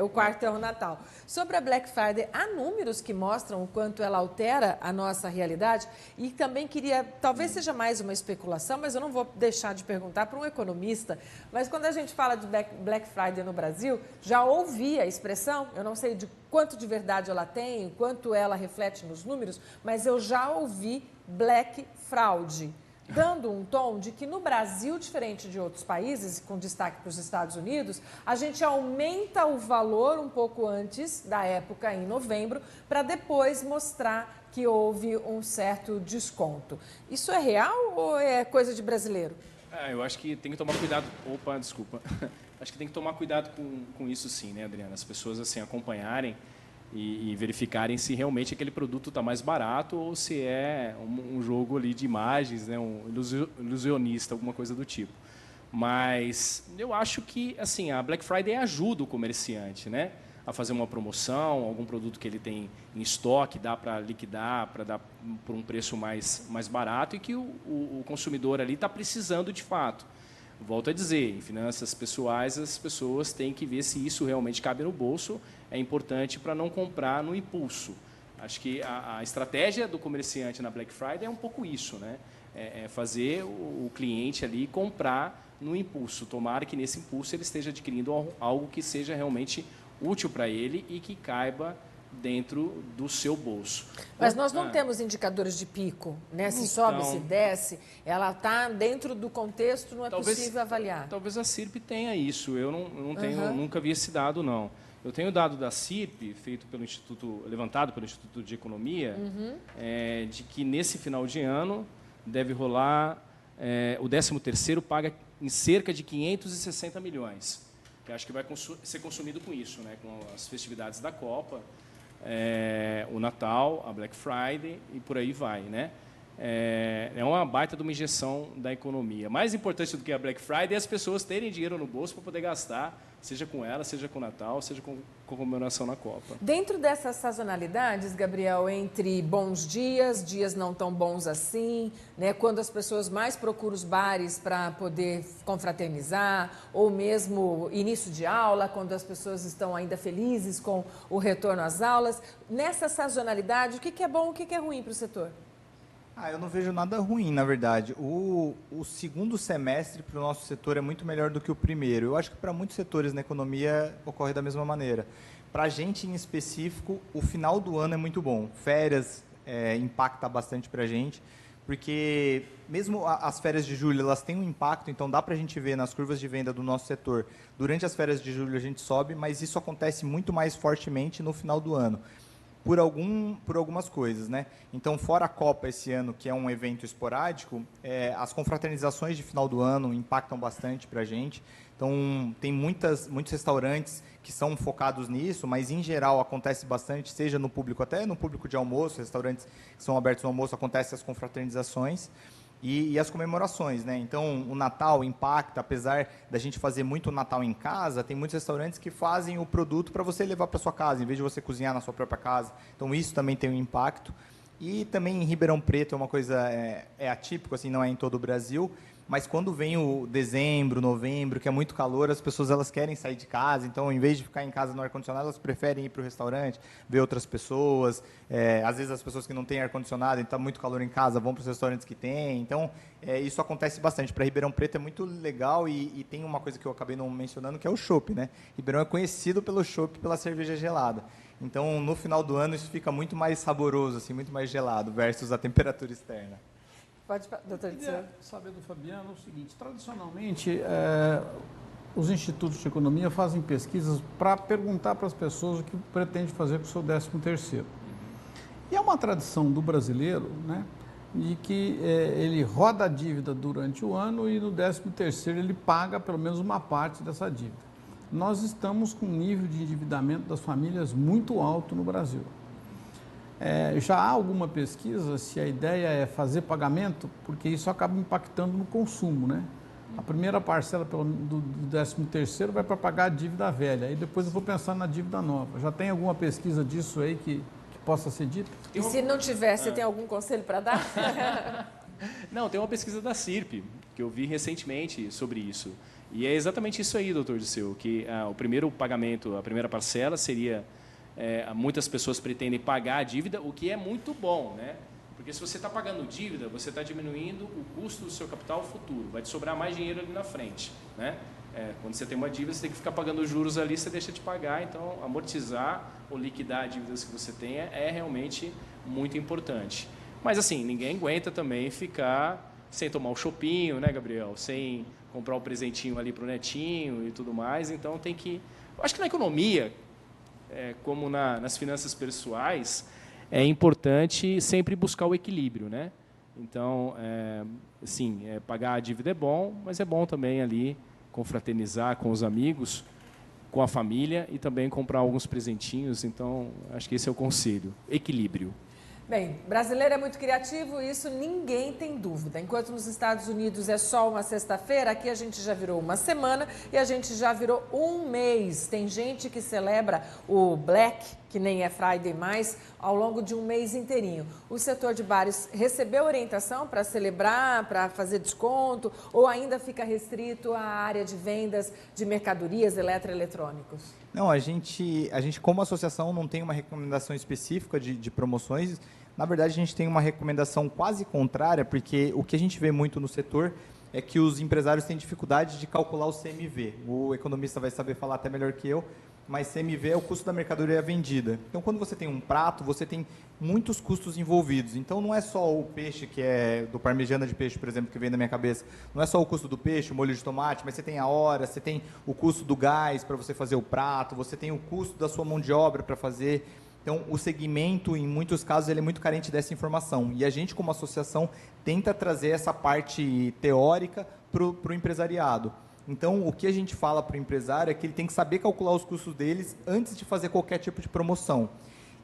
S3: O quarto é o Natal. Sobre a Black Friday, há números que mostram o quanto ela altera a nossa realidade e também queria, talvez seja mais uma especulação, mas eu não vou deixar de perguntar para um economista, mas quando a gente fala de Black Friday no Brasil, já ouvi a expressão, eu não sei de quanto de verdade ela tem, quanto ela reflete nos números, mas eu já ouvi Black Fraude, dando um tom de que no Brasil, diferente de outros países, com destaque para os Estados Unidos, a gente aumenta o valor um pouco antes da época, em novembro, para depois mostrar que houve um certo desconto. Isso é real ou é coisa de brasileiro?
S6: Eu acho que tem que tomar cuidado... Opa, desculpa. Acho que tem que tomar cuidado com isso sim, né, Adriana? As pessoas assim acompanharem e verificarem se realmente aquele produto está mais barato ou se é um jogo ali de imagens, né, um ilusionista, alguma coisa do tipo. Mas eu acho que assim, a Black Friday ajuda o comerciante, né, a fazer uma promoção, algum produto que ele tem em estoque, dá para liquidar, para dar por um preço mais barato e que o consumidor ali está precisando de fato. Volto a dizer, em finanças pessoais, as pessoas têm que ver se isso realmente cabe no bolso. É importante para não comprar no impulso. Acho que a estratégia do comerciante na Black Friday é um pouco isso, né? É fazer o cliente ali comprar no impulso. Tomara que nesse impulso ele esteja adquirindo algo que seja realmente útil para ele e que caiba dentro do seu bolso.
S3: Mas nós não temos indicadores de pico, né? Se sobe, se desce, ela está dentro do contexto, não é possível avaliar.
S6: Talvez a CIRP tenha isso, eu não tenho, nunca vi esse dado, não. Eu tenho o dado da CIRP, levantado pelo Instituto de Economia, de que nesse final de ano deve rolar, o 13º paga em cerca de 560 milhões, que acho que vai ser consumido com isso, né? Com as festividades da Copa, o Natal, a Black Friday e por aí vai, né? É uma baita de uma injeção da economia. Mais importante do que a Black Friday é as pessoas terem dinheiro no bolso para poder gastar, seja com ela, seja com o Natal, seja com comemoração na Copa.
S3: Dentro dessas sazonalidades, Gabriel, entre bons dias, dias não tão bons assim, né, quando as pessoas mais procuram os bares para poder confraternizar, ou mesmo início de aula, quando as pessoas estão ainda felizes com o retorno às aulas, nessa sazonalidade, o que é bom, o que é ruim para o setor?
S7: Eu não vejo nada ruim, na verdade. O segundo semestre para o nosso setor é muito melhor do que o primeiro. Eu acho que para muitos setores na economia ocorre da mesma maneira. Para a gente, em específico, o final do ano é muito bom. Férias impacta bastante para a gente, porque mesmo as férias de julho, elas têm um impacto, então dá para a gente ver nas curvas de venda do nosso setor. Durante as férias de julho a gente sobe, mas isso acontece muito mais fortemente no final do ano. Por algumas coisas, né? Então, fora a Copa esse ano, que é um evento esporádico, as confraternizações de final do ano impactam bastante para a gente. Então, tem muitos restaurantes que são focados nisso, mas, em geral, acontece bastante, seja no público, até no público de almoço, restaurantes que são abertos no almoço, acontecem as confraternizações. E as comemorações, né? Então, o Natal impacta, apesar da gente fazer muito Natal em casa, tem muitos restaurantes que fazem o produto para você levar para sua casa, em vez de você cozinhar na sua própria casa. Então, isso também tem um impacto. E também em Ribeirão Preto é uma coisa atípico, assim, não é em todo o Brasil, mas quando vem o dezembro, novembro, que é muito calor, as pessoas elas querem sair de casa, então, em vez de ficar em casa no ar-condicionado, elas preferem ir para o restaurante, ver outras pessoas. Às vezes, as pessoas que não têm ar-condicionado, então está muito calor em casa, vão para os restaurantes que têm. Então, isso acontece bastante. Para Ribeirão Preto é muito legal e tem uma coisa que eu acabei não mencionando, que é o chopp, né? Ribeirão é conhecido pelo chopp, pela cerveja gelada. Então, no final do ano, isso fica muito mais saboroso, assim, muito mais gelado, versus a temperatura externa.
S3: Pode, doutor Disseu.
S5: Eu queria saber do Fabiano o seguinte: tradicionalmente, os institutos de economia fazem pesquisas para perguntar para as pessoas o que pretende fazer com o seu 13º. E é uma tradição do brasileiro, né, de que ele roda a dívida durante o ano e no 13º ele paga pelo menos uma parte dessa dívida. Nós estamos com um nível de endividamento das famílias muito alto no Brasil. Já há alguma pesquisa se a ideia é fazer pagamento, porque isso acaba impactando no consumo, né? A primeira parcela do 13º vai para pagar a dívida velha, aí depois eu vou pensar na dívida nova. Já tem alguma pesquisa disso aí que possa ser dita?
S3: E se não tiver, você tem algum conselho para dar?
S6: Não, tem uma pesquisa da CIRP, que eu vi recentemente sobre isso. E é exatamente isso aí, doutor Disseu, que o primeiro pagamento, a primeira parcela seria... muitas pessoas pretendem pagar a dívida, o que é muito bom, né? Porque se você está pagando dívida, você está diminuindo o custo do seu capital futuro, vai te sobrar mais dinheiro ali na frente, né? Quando você tem uma dívida, você tem que ficar pagando juros ali, você deixa de pagar, então amortizar ou liquidar dívidas que você tenha é realmente muito importante. Mas assim, ninguém aguenta também ficar sem tomar o chopinho, né, Gabriel? Sem comprar o presentinho ali para o netinho e tudo mais, então tem que... Eu acho que na economia... como nas finanças pessoais, é importante sempre buscar o equilíbrio, né? Então, pagar a dívida é bom, mas é bom também ali confraternizar com os amigos, com a família e também comprar alguns presentinhos. Então, acho que esse é o conselho, equilíbrio.
S3: Bem, brasileiro é muito criativo, isso ninguém tem dúvida. Enquanto nos Estados Unidos é só uma sexta-feira, aqui a gente já virou uma semana e a gente já virou um mês. Tem gente que celebra o Black, que nem é Friday mais, ao longo de um mês inteirinho. O setor de bares recebeu orientação para celebrar, para fazer desconto, ou ainda fica restrito à área de vendas de mercadorias, eletroeletrônicos?
S7: Não, a gente como associação não tem uma recomendação específica de promoções. Na verdade, a gente tem uma recomendação quase contrária, porque o que a gente vê muito no setor é que os empresários têm dificuldade de calcular o CMV. O economista vai saber falar até melhor que eu, mas CMV é o custo da mercadoria vendida. Então, quando você tem um prato, você tem muitos custos envolvidos. Então, não é só o peixe, que é do parmegiana de peixe, por exemplo, que vem na minha cabeça. Não é só o custo do peixe, o molho de tomate, mas você tem a hora, você tem o custo do gás para você fazer o prato, você tem o custo da sua mão de obra para fazer. Então, o segmento, em muitos casos, ele é muito carente dessa informação. E a gente, como associação, tenta trazer essa parte teórica para o empresariado. Então, o que a gente fala para o empresário é que ele tem que saber calcular os custos deles antes de fazer qualquer tipo de promoção.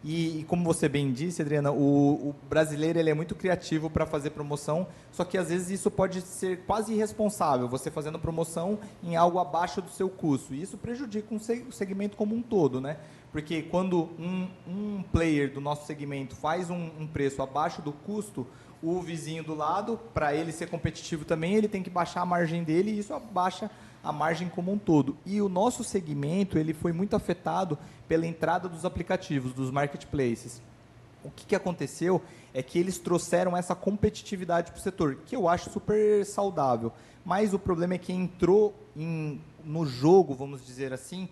S7: E como você bem disse, Adriana, o brasileiro ele é muito criativo para fazer promoção, só que às vezes isso pode ser quase irresponsável, você fazendo promoção em algo abaixo do seu custo. E isso prejudica o segmento como um todo, né? Porque quando um player do nosso segmento faz um preço abaixo do custo, o vizinho do lado, para ele ser competitivo também, ele tem que baixar a margem dele e isso abaixa a margem como um todo. E o nosso segmento ele foi muito afetado pela entrada dos aplicativos, dos marketplaces. O que aconteceu é que eles trouxeram essa competitividade para o setor, que eu acho super saudável. Mas o problema é que entrou no jogo, vamos dizer assim,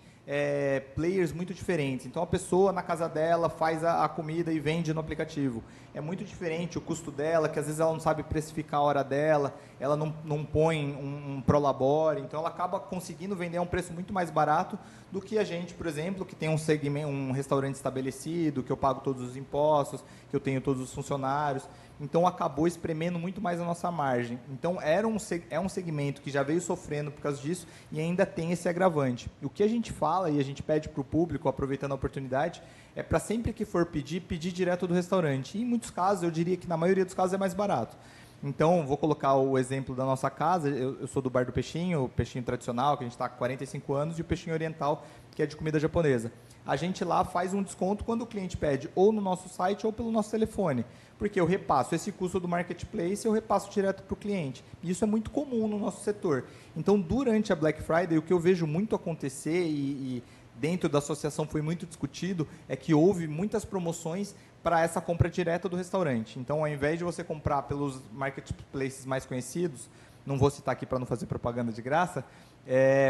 S7: players muito diferentes. Então, a pessoa na casa dela faz a comida e vende no aplicativo. É muito diferente o custo dela, que às vezes ela não sabe precificar a hora dela, ela não põe um prolabore, então ela acaba conseguindo vender a um preço muito mais barato do que a gente, por exemplo, que tem um restaurante estabelecido, que eu pago todos os impostos, que eu tenho todos os funcionários. Então, acabou espremendo muito mais a nossa margem. Então, é um segmento que já veio sofrendo por causa disso e ainda tem esse agravante. O que a gente fala e a gente pede para o público, aproveitando a oportunidade, é para sempre que for pedir direto do restaurante. E, em muitos casos, eu diria que na maioria dos casos é mais barato. Então, vou colocar o exemplo da nossa casa. Eu sou do Bar do Peixinho, o peixinho tradicional, que a gente está há 45 anos, e o peixinho oriental, que é de comida japonesa. A gente lá faz um desconto quando o cliente pede ou no nosso site ou pelo nosso telefone. Porque eu repasso esse custo do marketplace, eu repasso direto para o cliente. E isso é muito comum no nosso setor. Então, durante a Black Friday, o que eu vejo muito acontecer, e dentro da associação foi muito discutido, é que houve muitas promoções para essa compra direta do restaurante. Então, ao invés de você comprar pelos marketplaces mais conhecidos, não vou citar aqui para não fazer propaganda de graça,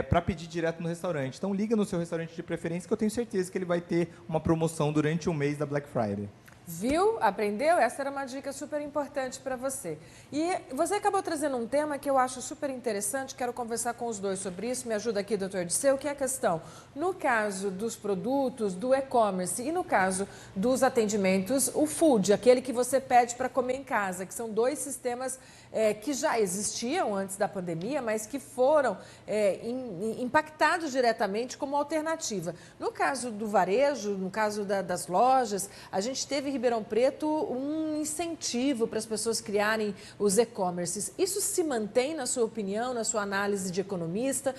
S7: para pedir direto no restaurante. Então, liga no seu restaurante de preferência, que eu tenho certeza que ele vai ter uma promoção durante o mês da Black Friday.
S3: Viu? Aprendeu? Essa era uma dica super importante para você. E você acabou trazendo um tema que eu acho super interessante, quero conversar com os dois sobre isso. Me ajuda aqui, doutor Disseu, que é a questão, no caso dos produtos, do e-commerce e no caso dos atendimentos, o food, aquele que você pede para comer em casa, que são dois sistemas que já existiam antes da pandemia, mas que foram impactados diretamente como alternativa. No caso do varejo, no caso das lojas, a gente teve em Ribeirão Preto um incentivo para as pessoas criarem os e-commerces. Isso se mantém, na sua opinião, na sua análise de economista?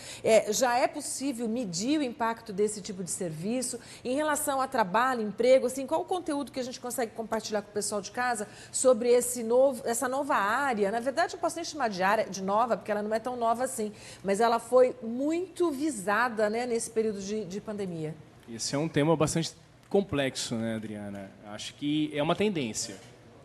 S3: Já é possível medir o impacto desse tipo de serviço? Em relação a trabalho, emprego, assim, qual o conteúdo que a gente consegue compartilhar com o pessoal de casa sobre essa nova área? Na verdade, eu posso nem chamar de área de nova, porque ela não é tão nova assim, mas ela foi muito visada, né, nesse período de pandemia.
S6: Esse é um tema bastante complexo, né, Adriana? Acho que é uma tendência.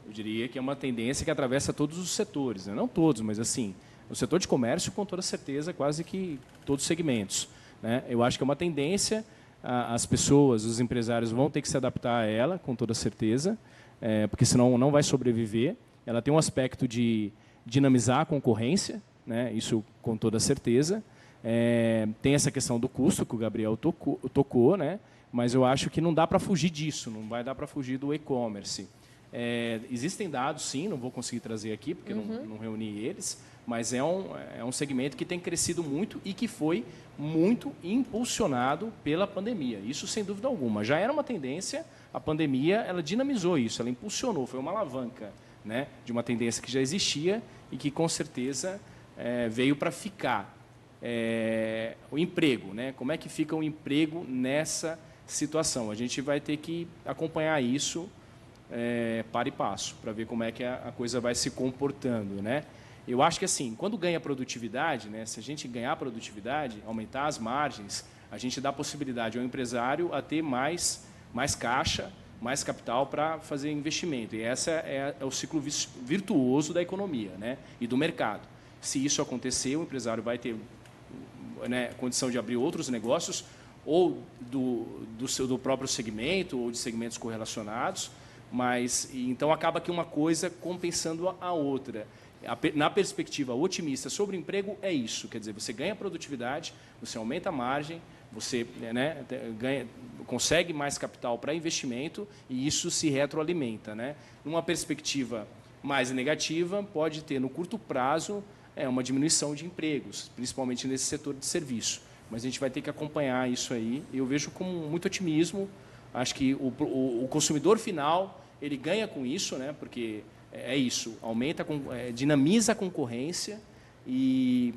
S6: Eu diria que é uma tendência que atravessa todos os setores, né? Não todos, mas assim, o setor de comércio, com toda certeza, quase que todos os segmentos, né? Eu acho que é uma tendência, as pessoas, os empresários vão ter que se adaptar a ela, com toda certeza, porque senão não vai sobreviver. Ela tem um aspecto de dinamizar a concorrência, né? Isso com toda certeza. Tem essa questão do custo, que o Gabriel tocou, né? Mas eu acho que não dá para fugir disso, não vai dar para fugir do e-commerce. Existem dados, sim, não vou conseguir trazer aqui, porque não reuni eles, mas é um segmento que tem crescido muito e que foi muito impulsionado pela pandemia. Isso, sem dúvida alguma. Já era uma tendência, a pandemia ela dinamizou isso, ela impulsionou, foi uma alavanca, né, de uma tendência que já existia e que, com certeza, veio para ficar. O emprego, né? Como é que fica o emprego nessa situação. A gente vai ter que acompanhar isso para e passo, para ver como é que a coisa vai se comportando, né? Eu acho que, assim, quando ganha produtividade, né, se a gente ganhar produtividade, aumentar as margens, a gente dá possibilidade ao empresário a ter mais caixa, mais capital para fazer investimento. E esse é o ciclo virtuoso da economia, né, e do mercado. Se isso acontecer, o empresário vai ter, né, condição de abrir outros negócios, ou do próprio segmento, ou de segmentos correlacionados, mas então acaba que uma coisa compensando a outra. Na perspectiva otimista sobre o emprego, é isso. Quer dizer, você ganha produtividade, você aumenta a margem, você, né, consegue mais capital para investimento e isso se retroalimenta, né? Numa perspectiva mais negativa, pode ter, no curto prazo, uma diminuição de empregos, principalmente nesse setor de serviço. Mas a gente vai ter que acompanhar isso aí. Eu vejo com muito otimismo. Acho que o consumidor final ele ganha com isso, né? Porque é isso, dinamiza a concorrência e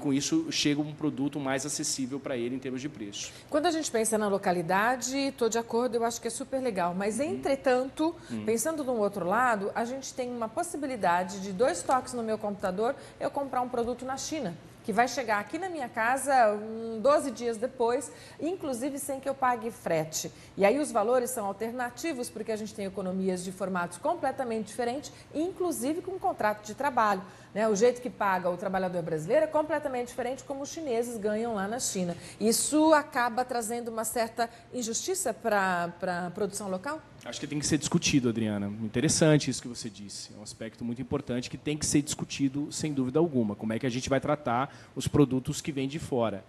S6: com isso chega um produto mais acessível para ele em termos de preço.
S3: Quando a gente pensa na localidade, estou de acordo, eu acho que é super legal. Mas, entretanto, pensando de um outro lado, a gente tem uma possibilidade de 2 toques no meu computador eu comprar um produto na China, que vai chegar aqui na minha casa 12 dias depois, inclusive sem que eu pague frete. E aí os valores são alternativos, porque a gente tem economias de formatos completamente diferentes, inclusive com um contrato de trabalho, né? O jeito que paga o trabalhador brasileiro é completamente diferente como os chineses ganham lá na China. Isso acaba trazendo uma certa injustiça para a produção local?
S6: Acho que tem que ser discutido, Adriana. Interessante isso que você disse. É um aspecto muito importante que tem que ser discutido, sem dúvida alguma. Como é que a gente vai tratar os produtos que vêm de fora?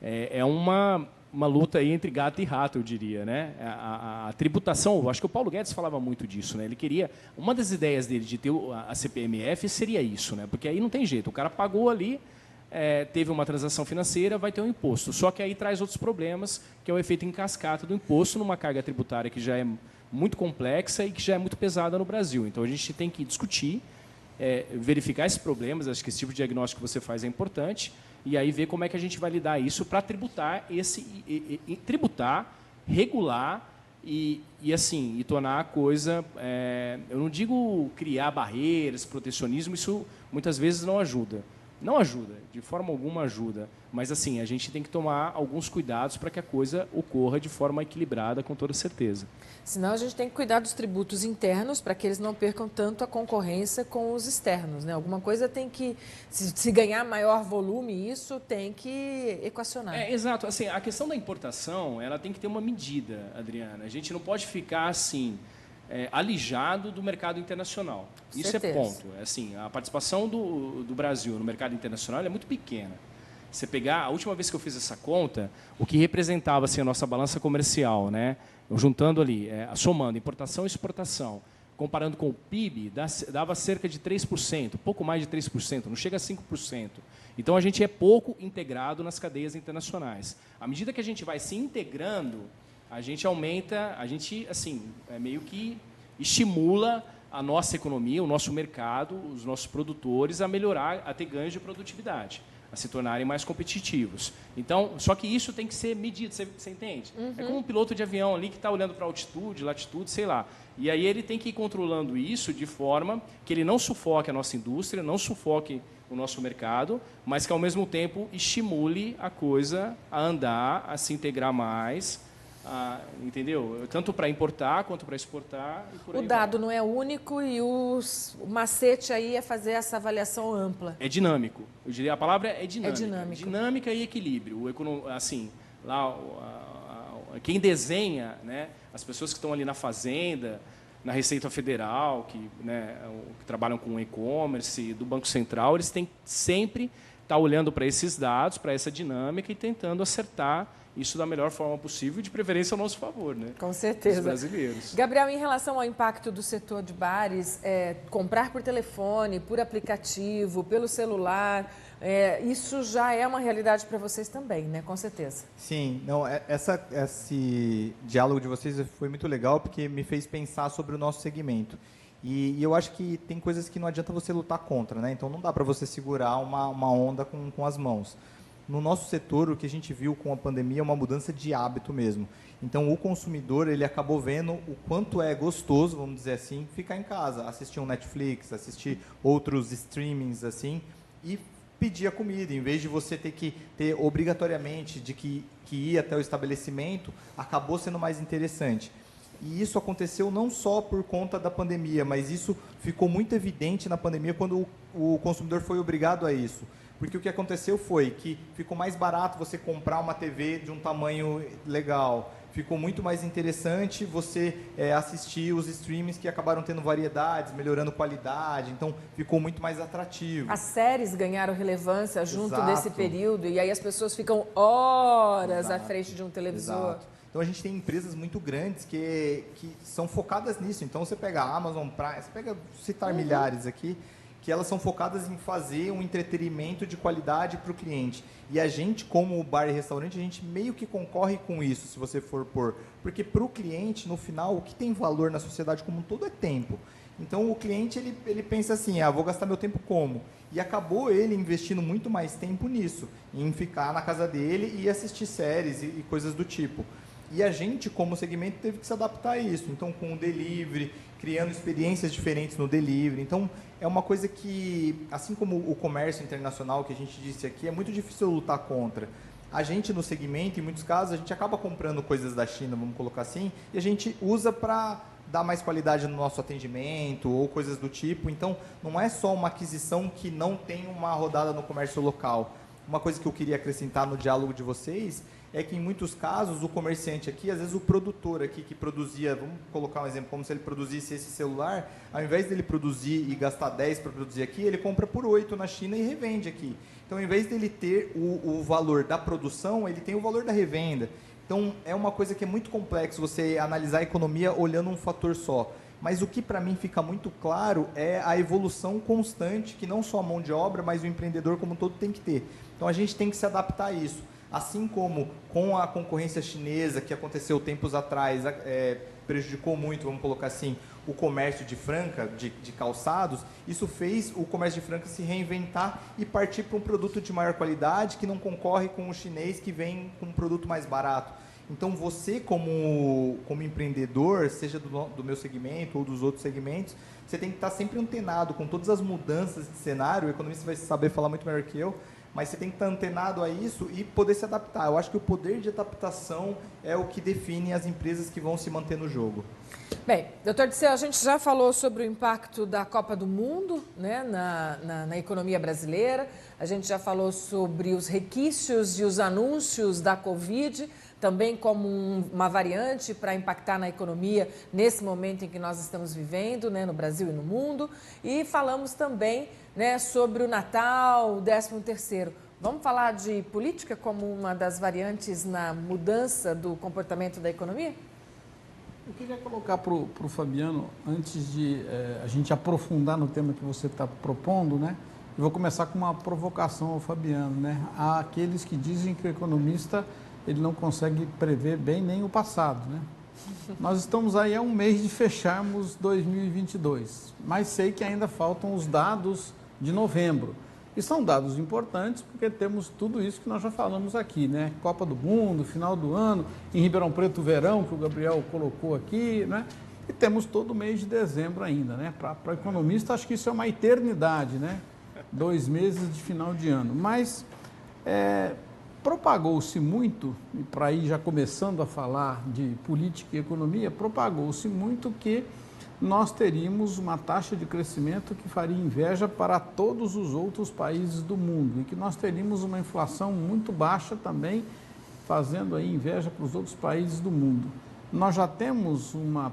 S6: É uma luta aí entre gato e rato, eu diria, né? A tributação, acho que o Paulo Guedes falava muito disso, né? Ele queria, uma das ideias dele de ter a CPMF seria isso, né? Porque aí não tem jeito. O cara pagou ali, teve uma transação financeira, vai ter um imposto. Só que aí traz outros problemas, que é o efeito em cascata do imposto numa carga tributária que já é muito complexa e que já é muito pesada no Brasil. Então, a gente tem que discutir, verificar esses problemas, acho que esse tipo de diagnóstico que você faz é importante, e aí ver como é que a gente vai lidar isso para tributar, tributar, regular e tornar a coisa... eu não digo criar barreiras, protecionismo, isso muitas vezes não ajuda. Não ajuda, de forma alguma ajuda. Mas, assim, a gente tem que tomar alguns cuidados para que a coisa ocorra de forma equilibrada, com toda certeza.
S3: Senão, a gente tem que cuidar dos tributos internos para que eles não percam tanto a concorrência com os externos, né? Alguma coisa tem que... Se ganhar maior volume, isso tem que equacionar.
S6: Exato. Assim, a questão da importação, ela tem que ter uma medida, Adriana. A gente não pode ficar, assim... alijado do mercado internacional. Isso é ponto. Assim, a participação do Brasil no mercado internacional é muito pequena. Você pegar, a última vez que eu fiz essa conta, o que representava assim, a nossa balança comercial, né? Juntando ali, somando importação e exportação, comparando com o PIB, dava cerca de 3%, pouco mais de 3%, não chega a 5%. Então, a gente é pouco integrado nas cadeias internacionais. À medida que a gente vai se integrando, a gente aumenta, assim, meio que estimula a nossa economia, o nosso mercado, os nossos produtores a melhorar, a ter ganhos de produtividade, a se tornarem mais competitivos. Então, só que isso tem que ser medido, você entende? É como um piloto de avião ali que está olhando para altitude, latitude, sei lá. E aí ele tem que ir controlando isso de forma que ele não sufoque a nossa indústria, não sufoque o nosso mercado, mas que, ao mesmo tempo, estimule a coisa a andar, a se integrar mais, entendeu? Tanto para importar quanto para exportar. E por aí
S3: o dado não é único e o macete aí é fazer essa avaliação ampla.
S6: É dinâmico. Eu diria, a palavra é dinâmica.
S3: É dinâmico.
S6: Dinâmica e equilíbrio. Assim, lá, quem desenha, né, as pessoas que estão ali na Fazenda, na Receita Federal, que trabalham com e-commerce, do Banco Central, eles têm que sempre estar olhando para esses dados, para essa dinâmica e tentando acertar isso da melhor forma possível, de preferência ao nosso favor, né?
S3: Com certeza.
S6: Os brasileiros.
S3: Gabriel, em relação ao impacto do setor de bares, comprar por telefone, por aplicativo, pelo celular, isso já é uma realidade para vocês também, né? Com certeza.
S7: Sim, não, esse diálogo de vocês foi muito legal porque me fez pensar sobre o nosso segmento. E eu acho que tem coisas que não adianta você lutar contra, né? Então não dá para você segurar uma onda com as mãos. No nosso setor, o que a gente viu com a pandemia é uma mudança de hábito mesmo. Então, o consumidor, ele acabou vendo o quanto é gostoso, vamos dizer assim, ficar em casa, assistir um Netflix, assistir outros streamings, assim, e pedir a comida. Em vez de você ter que ter obrigatoriamente de que ir até o estabelecimento, acabou sendo mais interessante. E isso aconteceu não só por conta da pandemia, mas isso ficou muito evidente na pandemia quando o consumidor foi obrigado a isso. Porque o que aconteceu foi que ficou mais barato você comprar uma TV de um tamanho legal. Ficou muito mais interessante você assistir os streamings que acabaram tendo variedades, melhorando qualidade. Então, ficou muito mais atrativo.
S3: As séries ganharam relevância junto desse período e aí as pessoas ficam horas à frente de um televisor.
S7: Exato. Então, a gente tem empresas muito grandes que são focadas nisso. Então, você pega a Amazon Prime, você pega, citar milhares aqui, que elas são focadas em fazer um entretenimento de qualidade para o cliente. E a gente, como bar e restaurante, a gente meio que concorre com isso, se você for pôr. Porque para o cliente, no final, o que tem valor na sociedade como um todo é tempo. Então, o cliente, ele pensa assim, vou gastar meu tempo como? E acabou ele investindo muito mais tempo nisso, em ficar na casa dele e assistir séries e coisas do tipo. E a gente, como segmento, teve que se adaptar a isso. Então, com o delivery, criando experiências diferentes no delivery. Então, é uma coisa que, assim como o comércio internacional que a gente disse aqui, é muito difícil lutar contra. A gente, no segmento, em muitos casos, a gente acaba comprando coisas da China, vamos colocar assim, e a gente usa para dar mais qualidade no nosso atendimento ou coisas do tipo. Então, não é só uma aquisição que não tem uma rodada no comércio local. Uma coisa que eu queria acrescentar no diálogo de vocês é que, em muitos casos, o comerciante aqui, às vezes o produtor aqui que produzia, vamos colocar um exemplo, como se ele produzisse esse celular, ao invés dele produzir e gastar 10 para produzir aqui, ele compra por 8 na China e revende aqui. Então, ao invés dele ter o valor da produção, ele tem o valor da revenda. Então, é uma coisa que é muito complexo você analisar a economia olhando um fator só. Mas o que para mim fica muito claro é a evolução constante que não só a mão de obra, mas o empreendedor como um todo tem que ter. Então, a gente tem que se adaptar a isso. Assim como com a concorrência chinesa, que aconteceu tempos atrás, prejudicou muito, vamos colocar assim, o comércio de Franca, de calçados, isso fez o comércio de Franca se reinventar e partir para um produto de maior qualidade, que não concorre com o chinês que vem com um produto mais barato. Então, você, como empreendedor, seja do meu segmento ou dos outros segmentos, você tem que estar sempre antenado com todas as mudanças de cenário. O economista vai saber falar muito melhor que eu, mas você tem que estar antenado a isso e poder se adaptar. Eu acho que o poder de adaptação é o que define as empresas que vão se manter no jogo.
S3: Bem, doutor Disseu, a gente já falou sobre o impacto da Copa do Mundo, né, na economia brasileira, a gente já falou sobre os requisitos e os anúncios da Covid, também como uma variante para impactar na economia nesse momento em que nós estamos vivendo, né, no Brasil e no mundo. E falamos também, né, sobre o Natal, o 13º. Vamos falar de política como uma das variantes na mudança do comportamento da economia?
S5: Eu queria colocar para o Fabiano, antes de a gente aprofundar no tema que você está propondo, né? Eu vou começar com uma provocação ao Fabiano, né? Há aqueles que dizem que o economista ele não consegue prever bem nem o passado, né? Nós estamos aí há um mês de fecharmos 2022, mas sei que ainda faltam os dados de novembro. E são dados importantes porque temos tudo isso que nós já falamos aqui, né? Copa do Mundo, final do ano, em Ribeirão Preto, verão, que o Gabriel colocou aqui, né? E temos todo o mês de dezembro ainda, né? Para o economista, acho que isso é uma eternidade, né? 2 meses de final de ano. Mas propagou-se muito, e para ir já começando a falar de política e economia, propagou-se muito que nós teríamos uma taxa de crescimento que faria inveja para todos os outros países do mundo e que nós teríamos uma inflação muito baixa também, fazendo aí inveja para os outros países do mundo. Nós já temos uma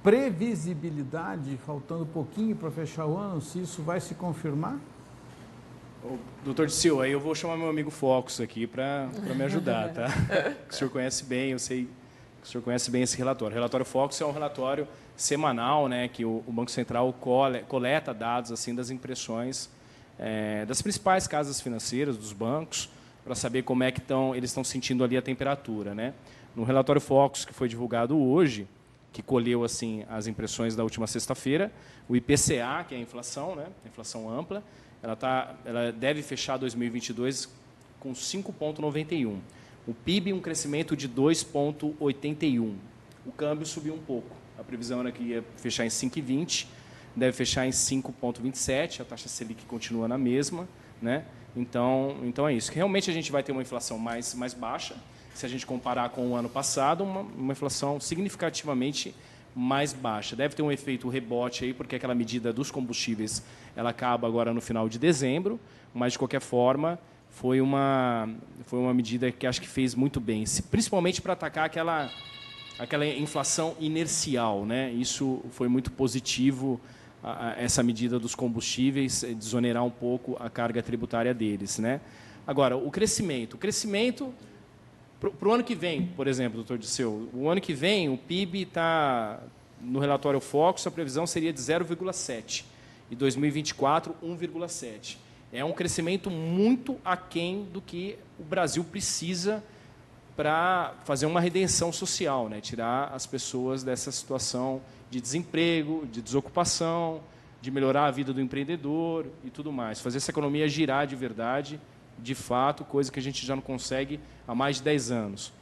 S5: previsibilidade, faltando pouquinho para fechar o ano, se isso vai se confirmar?
S6: Doutor Disseu, aí eu vou chamar meu amigo Focus aqui para me ajudar, tá? O senhor conhece bem, eu sei que o senhor conhece bem esse relatório. O relatório Focus é um relatório semanal, né, que o Banco Central coleta dados assim das impressões das principais casas financeiras, dos bancos, para saber como é que eles estão sentindo ali a temperatura, né? No relatório Focus, que foi divulgado hoje, que colheu assim as impressões da última sexta-feira, o IPCA, que é a inflação, né, a inflação ampla, ela deve fechar 2022 com 5,91. O PIB, um crescimento de 2,81. O câmbio subiu um pouco. A previsão era que ia fechar em 5,20, deve fechar em 5,27, a taxa Selic continua na mesma, né? Então é isso. Realmente a gente vai ter uma inflação mais baixa, se a gente comparar com o ano passado, uma inflação significativamente mais baixa. Deve ter um efeito rebote aí, porque aquela medida dos combustíveis ela acaba agora no final de dezembro, mas, de qualquer forma, foi uma medida que acho que fez muito bem, principalmente para atacar aquela inflação inercial, né? Isso foi muito positivo, essa medida dos combustíveis, desonerar um pouco a carga tributária deles, né? Agora, o crescimento para o ano que vem, por exemplo, doutor Disseu, o ano que vem o PIB está, no relatório Focus, a previsão seria de 0,7, e 2024, 1,7. É um crescimento muito aquém do que o Brasil precisa para fazer uma redenção social, né? Tirar as pessoas dessa situação de desemprego, de desocupação, de melhorar a vida do empreendedor e tudo mais. Fazer essa economia girar de verdade, de fato, coisa que a gente já não consegue há mais de 10 anos.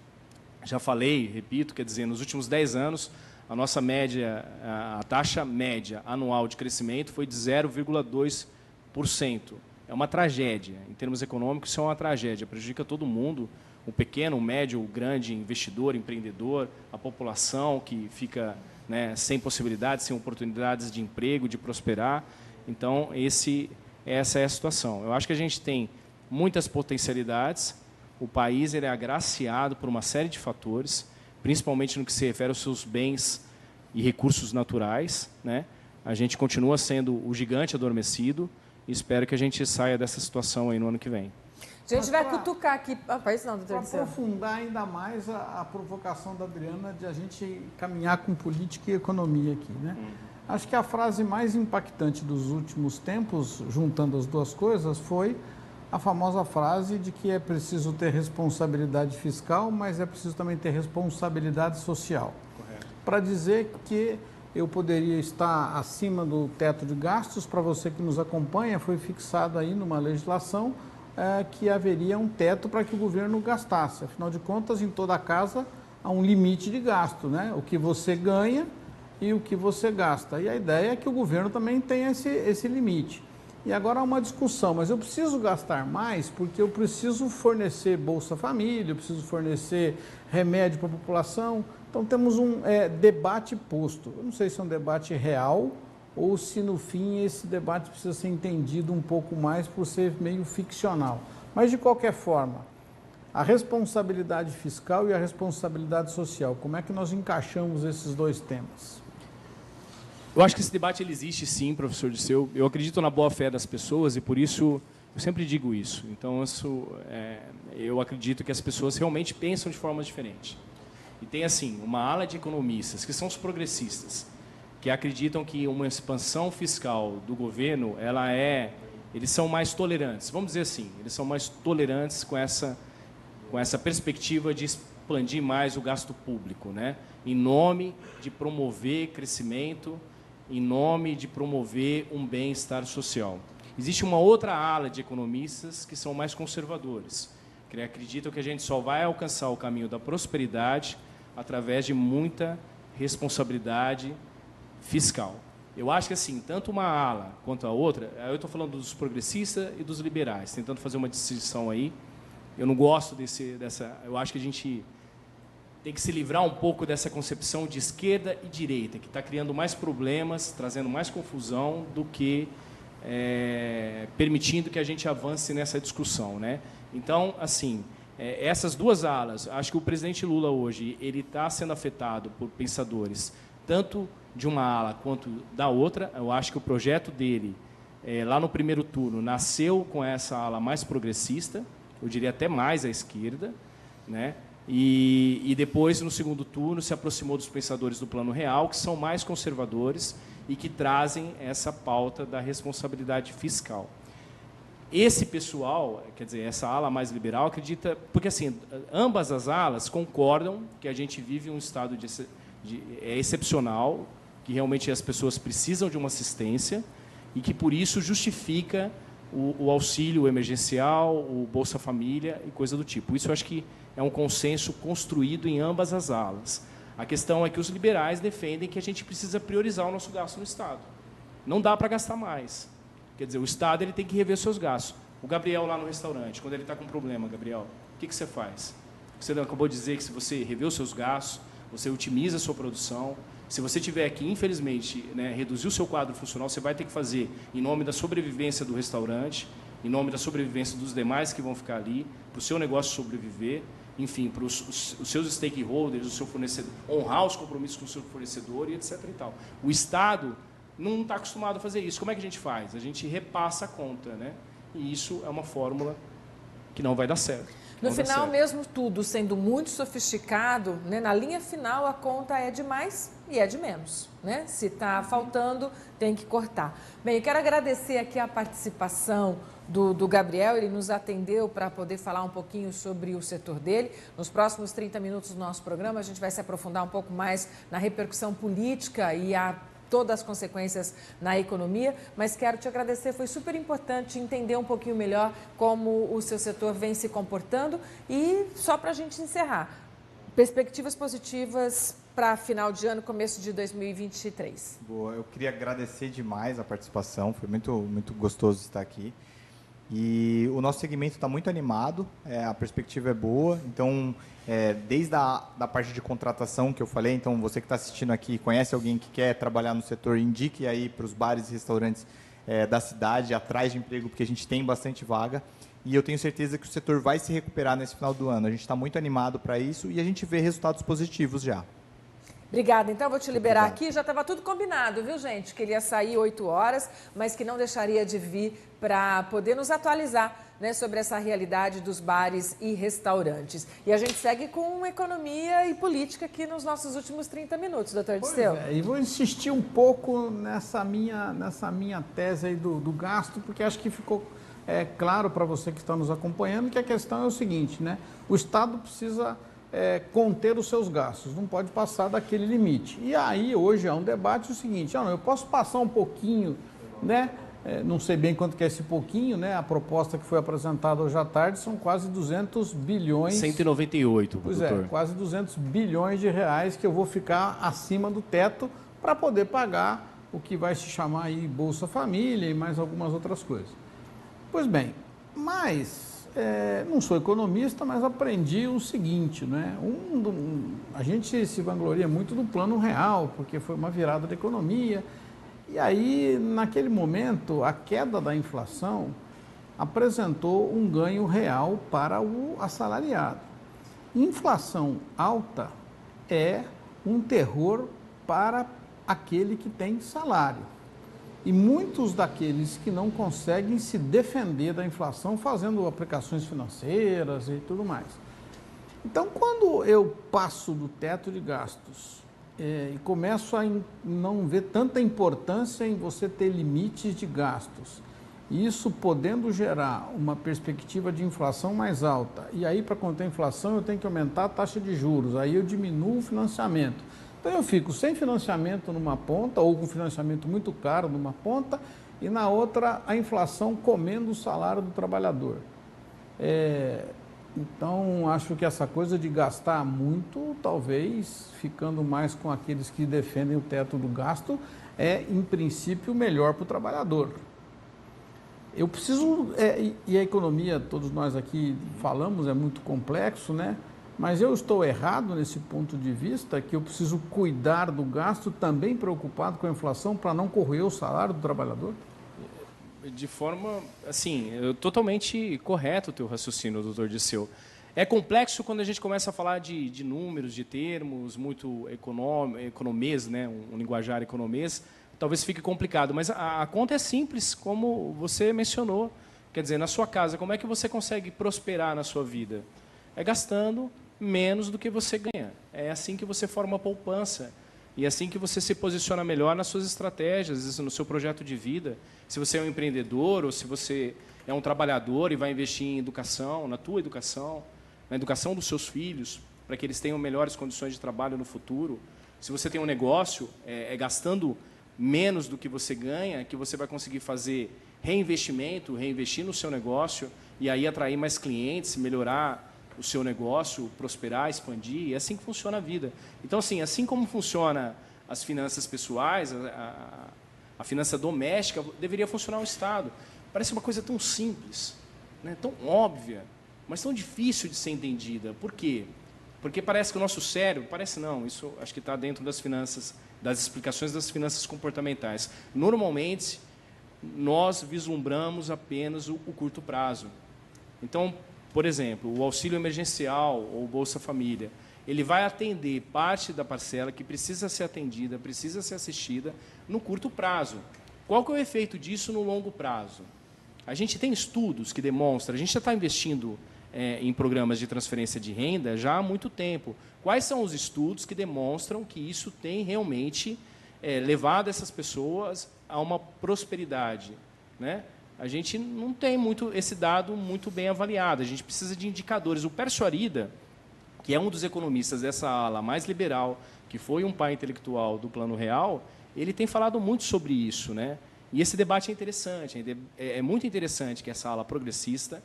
S6: Já falei, repito, quer dizer, nos últimos 10 anos, a nossa média, a taxa média anual de crescimento foi de 0,2%. É uma tragédia. Em termos econômicos, isso é uma tragédia. Prejudica todo mundo, o pequeno, o médio, o grande investidor, empreendedor, a população que fica, né, sem possibilidades, sem oportunidades de emprego, de prosperar. Então, essa é a situação. Eu acho que a gente tem muitas potencialidades. O país ele é agraciado por uma série de fatores, principalmente no que se refere aos seus bens e recursos naturais, né? A gente continua sendo o gigante adormecido e espero que a gente saia dessa situação aí no ano que vem.
S3: A gente vai cutucar aqui. Para
S5: aprofundar ainda mais a provocação da Adriana de a gente caminhar com política e economia aqui, né? Acho que a frase mais impactante dos últimos tempos, juntando as duas coisas, foi a famosa frase de que é preciso ter responsabilidade fiscal, mas é preciso também ter responsabilidade social. Para dizer que eu poderia estar acima do teto de gastos, para você que nos acompanha, foi fixado aí numa legislação que haveria um teto para que o governo gastasse. Afinal de contas, em toda casa há um limite de gasto, né? O que você ganha e o que você gasta. E a ideia é que o governo também tenha esse limite. E agora há uma discussão, mas eu preciso gastar mais porque eu preciso fornecer Bolsa Família, eu preciso fornecer remédio para a população. Então temos um debate posto. Eu não sei se é um debate real ou se no fim esse debate precisa ser entendido um pouco mais por ser meio ficcional. Mas de qualquer forma, a responsabilidade fiscal e a responsabilidade social, como é que nós encaixamos esses dois temas?
S6: Eu acho que esse debate ele existe sim, professor Disseu. Eu acredito na boa-fé das pessoas e, por isso, eu sempre digo isso. Então, eu acredito que as pessoas realmente pensam de forma diferente. E tem, assim, uma ala de economistas, que são os progressistas, que acreditam que uma expansão fiscal do governo, eles são mais tolerantes. Vamos dizer assim, eles são mais tolerantes com essa perspectiva de expandir mais o gasto público, né? Em nome de promover crescimento, em nome de promover um bem-estar social. Existe uma outra ala de economistas que são mais conservadores, que acreditam que a gente só vai alcançar o caminho da prosperidade através de muita responsabilidade fiscal. Eu acho que, assim, tanto uma ala quanto a outra, eu estou falando dos progressistas e dos liberais, tentando fazer uma distinção aí. Eu não gosto dessa... Eu acho que a gente tem que se livrar um pouco dessa concepção de esquerda e direita, que está criando mais problemas, trazendo mais confusão do que permitindo que a gente avance nessa discussão, né? Então, assim, essas duas alas, acho que o presidente Lula hoje ele está sendo afetado por pensadores, tanto de uma ala quanto da outra. Eu acho que o projeto dele, lá no primeiro turno, nasceu com essa ala mais progressista, eu diria até mais à esquerda, né? E depois, no segundo turno, se aproximou dos pensadores do Plano Real, que são mais conservadores e que trazem essa pauta da responsabilidade fiscal. Esse pessoal, quer dizer, essa ala mais liberal, acredita... Porque, assim, ambas as alas concordam que a gente vive um estado excepcional, que realmente as pessoas precisam de uma assistência e que, por isso, justifica o auxílio emergencial, o Bolsa Família e coisa do tipo. Isso eu acho que é um consenso construído em ambas as alas. A questão é que os liberais defendem que a gente precisa priorizar o nosso gasto no Estado. Não dá para gastar mais. Quer dizer, o Estado ele tem que rever seus gastos. O Gabriel lá no restaurante, quando ele está com problema, Gabriel, o que você faz? Você acabou de dizer que se você rever os seus gastos, você otimiza a sua produção. Se você tiver que, infelizmente, né, reduzir o seu quadro funcional, você vai ter que fazer em nome da sobrevivência do restaurante, em nome da sobrevivência dos demais que vão ficar ali, para o seu negócio sobreviver, enfim, para os seus stakeholders, o seu fornecedor, honrar os compromissos com o seu fornecedor e etc. E tal. O Estado não está acostumado a fazer isso. Como é que a gente faz? A gente repassa a conta, né? E isso é uma fórmula que não vai dar certo.
S3: No final, mesmo tudo sendo muito sofisticado, né, na linha final a conta é de mais e é de menos, né? Se está faltando, tem que cortar. Bem, eu quero agradecer aqui a participação do Gabriel, ele nos atendeu para poder falar um pouquinho sobre o setor dele. Nos próximos 30 minutos do nosso programa, a gente vai se aprofundar um pouco mais na repercussão política e todas as consequências na economia, mas quero te agradecer, foi super importante entender um pouquinho melhor como o seu setor vem se comportando e só para a gente encerrar, perspectivas positivas para final de ano, começo de 2023.
S7: Boa, eu queria agradecer demais a participação, foi muito gostoso estar aqui. E o nosso segmento está muito animado, a perspectiva é boa, então, desde da parte de contratação que eu falei, então você que está assistindo aqui, conhece alguém que quer trabalhar no setor, indique aí para os bares e restaurantes da cidade, atrás de emprego, porque a gente tem bastante vaga, e eu tenho certeza que o setor vai se recuperar nesse final do ano. A gente está muito animado para isso e a gente vê resultados positivos já.
S3: Obrigada. Então, eu vou te liberar aqui. Já estava tudo combinado, viu, gente? Que ele ia sair 8 horas, mas que não deixaria de vir para poder nos atualizar, né, sobre essa realidade dos bares e restaurantes. E a gente segue com economia e política aqui nos nossos últimos 30 minutos, doutor Disseu.
S5: E vou insistir um pouco nessa minha tese aí do gasto, porque acho que ficou claro para você que está nos acompanhando que a questão é o seguinte, né? O Estado precisa conter os seus gastos, não pode passar daquele limite. E aí, hoje, há um debate o seguinte, eu posso passar um pouquinho, né? Não sei bem quanto que é esse pouquinho, né? A proposta que foi apresentada hoje à tarde são quase 200 bilhões...
S6: 198,
S5: pois
S6: doutor.
S5: Quase 200 bilhões de reais que eu vou ficar acima do teto para poder pagar o que vai se chamar aí Bolsa Família e mais algumas outras coisas. Pois bem, mas... não sou economista, mas aprendi o seguinte, né? A gente se vangloria muito do plano real, porque foi uma virada da economia. E aí, naquele momento, a queda da inflação apresentou um ganho real para o assalariado. Inflação alta é um terror para aquele que tem salário. E muitos daqueles que não conseguem se defender da inflação fazendo aplicações financeiras e tudo mais. Então, quando eu passo do teto de gastos e começo a não ver tanta importância em você ter limites de gastos, isso podendo gerar uma perspectiva de inflação mais alta, e aí para conter a inflação eu tenho que aumentar a taxa de juros, aí eu diminuo o financiamento. Então eu fico sem financiamento numa ponta, ou com financiamento muito caro numa ponta, e na outra a inflação comendo o salário do trabalhador. Então acho que essa coisa de gastar muito, talvez ficando mais com aqueles que defendem o teto do gasto, é em princípio melhor para o trabalhador. Eu preciso, e a economia, todos nós aqui falamos, é muito complexo, né? Mas eu estou errado nesse ponto de vista, que eu preciso cuidar do gasto, também preocupado com a inflação, para não corroer o salário do trabalhador?
S6: De forma, assim, totalmente correto o teu raciocínio, doutor Disseu. É complexo quando a gente começa a falar de números, de termos, muito economês, né? Um linguajar economês, talvez fique complicado, mas a conta é simples, como você mencionou. Quer dizer, na sua casa, como é que você consegue prosperar na sua vida? É gastando menos do que você ganha. É assim que você forma poupança. E é assim que você se posiciona melhor nas suas estratégias, no seu projeto de vida. Se você é um empreendedor ou se você é um trabalhador e vai investir em educação, na tua educação, na educação dos seus filhos, para que eles tenham melhores condições de trabalho no futuro. Se você tem um negócio, gastando menos do que você ganha, que você vai conseguir fazer reinvestimento, reinvestir no seu negócio e aí atrair mais clientes, melhorar o seu negócio, prosperar, expandir. É assim que funciona a vida. Então, assim como funciona as finanças pessoais, a finança doméstica, deveria funcionar o Estado. Parece uma coisa tão simples, né? Tão óbvia, mas tão difícil de ser entendida. Por quê? Porque parece que o nosso cérebro, parece não, isso acho que está dentro das finanças, das explicações das finanças comportamentais. Normalmente, nós vislumbramos apenas o curto prazo. Então, por exemplo, o auxílio emergencial ou Bolsa Família, ele vai atender parte da parcela que precisa ser atendida, precisa ser assistida no curto prazo. Qual que é o efeito disso no longo prazo? A gente tem estudos que demonstram, a gente já está investindo em programas de transferência de renda já há muito tempo. Quais são os estudos que demonstram que isso tem realmente levado essas pessoas a uma prosperidade, né? A gente não tem muito esse dado muito bem avaliado, a gente precisa de indicadores. O Pércio Arida, que é um dos economistas dessa ala mais liberal, que foi um pai intelectual do Plano Real, ele tem falado muito sobre isso, né? E esse debate é interessante, é muito interessante que essa ala progressista,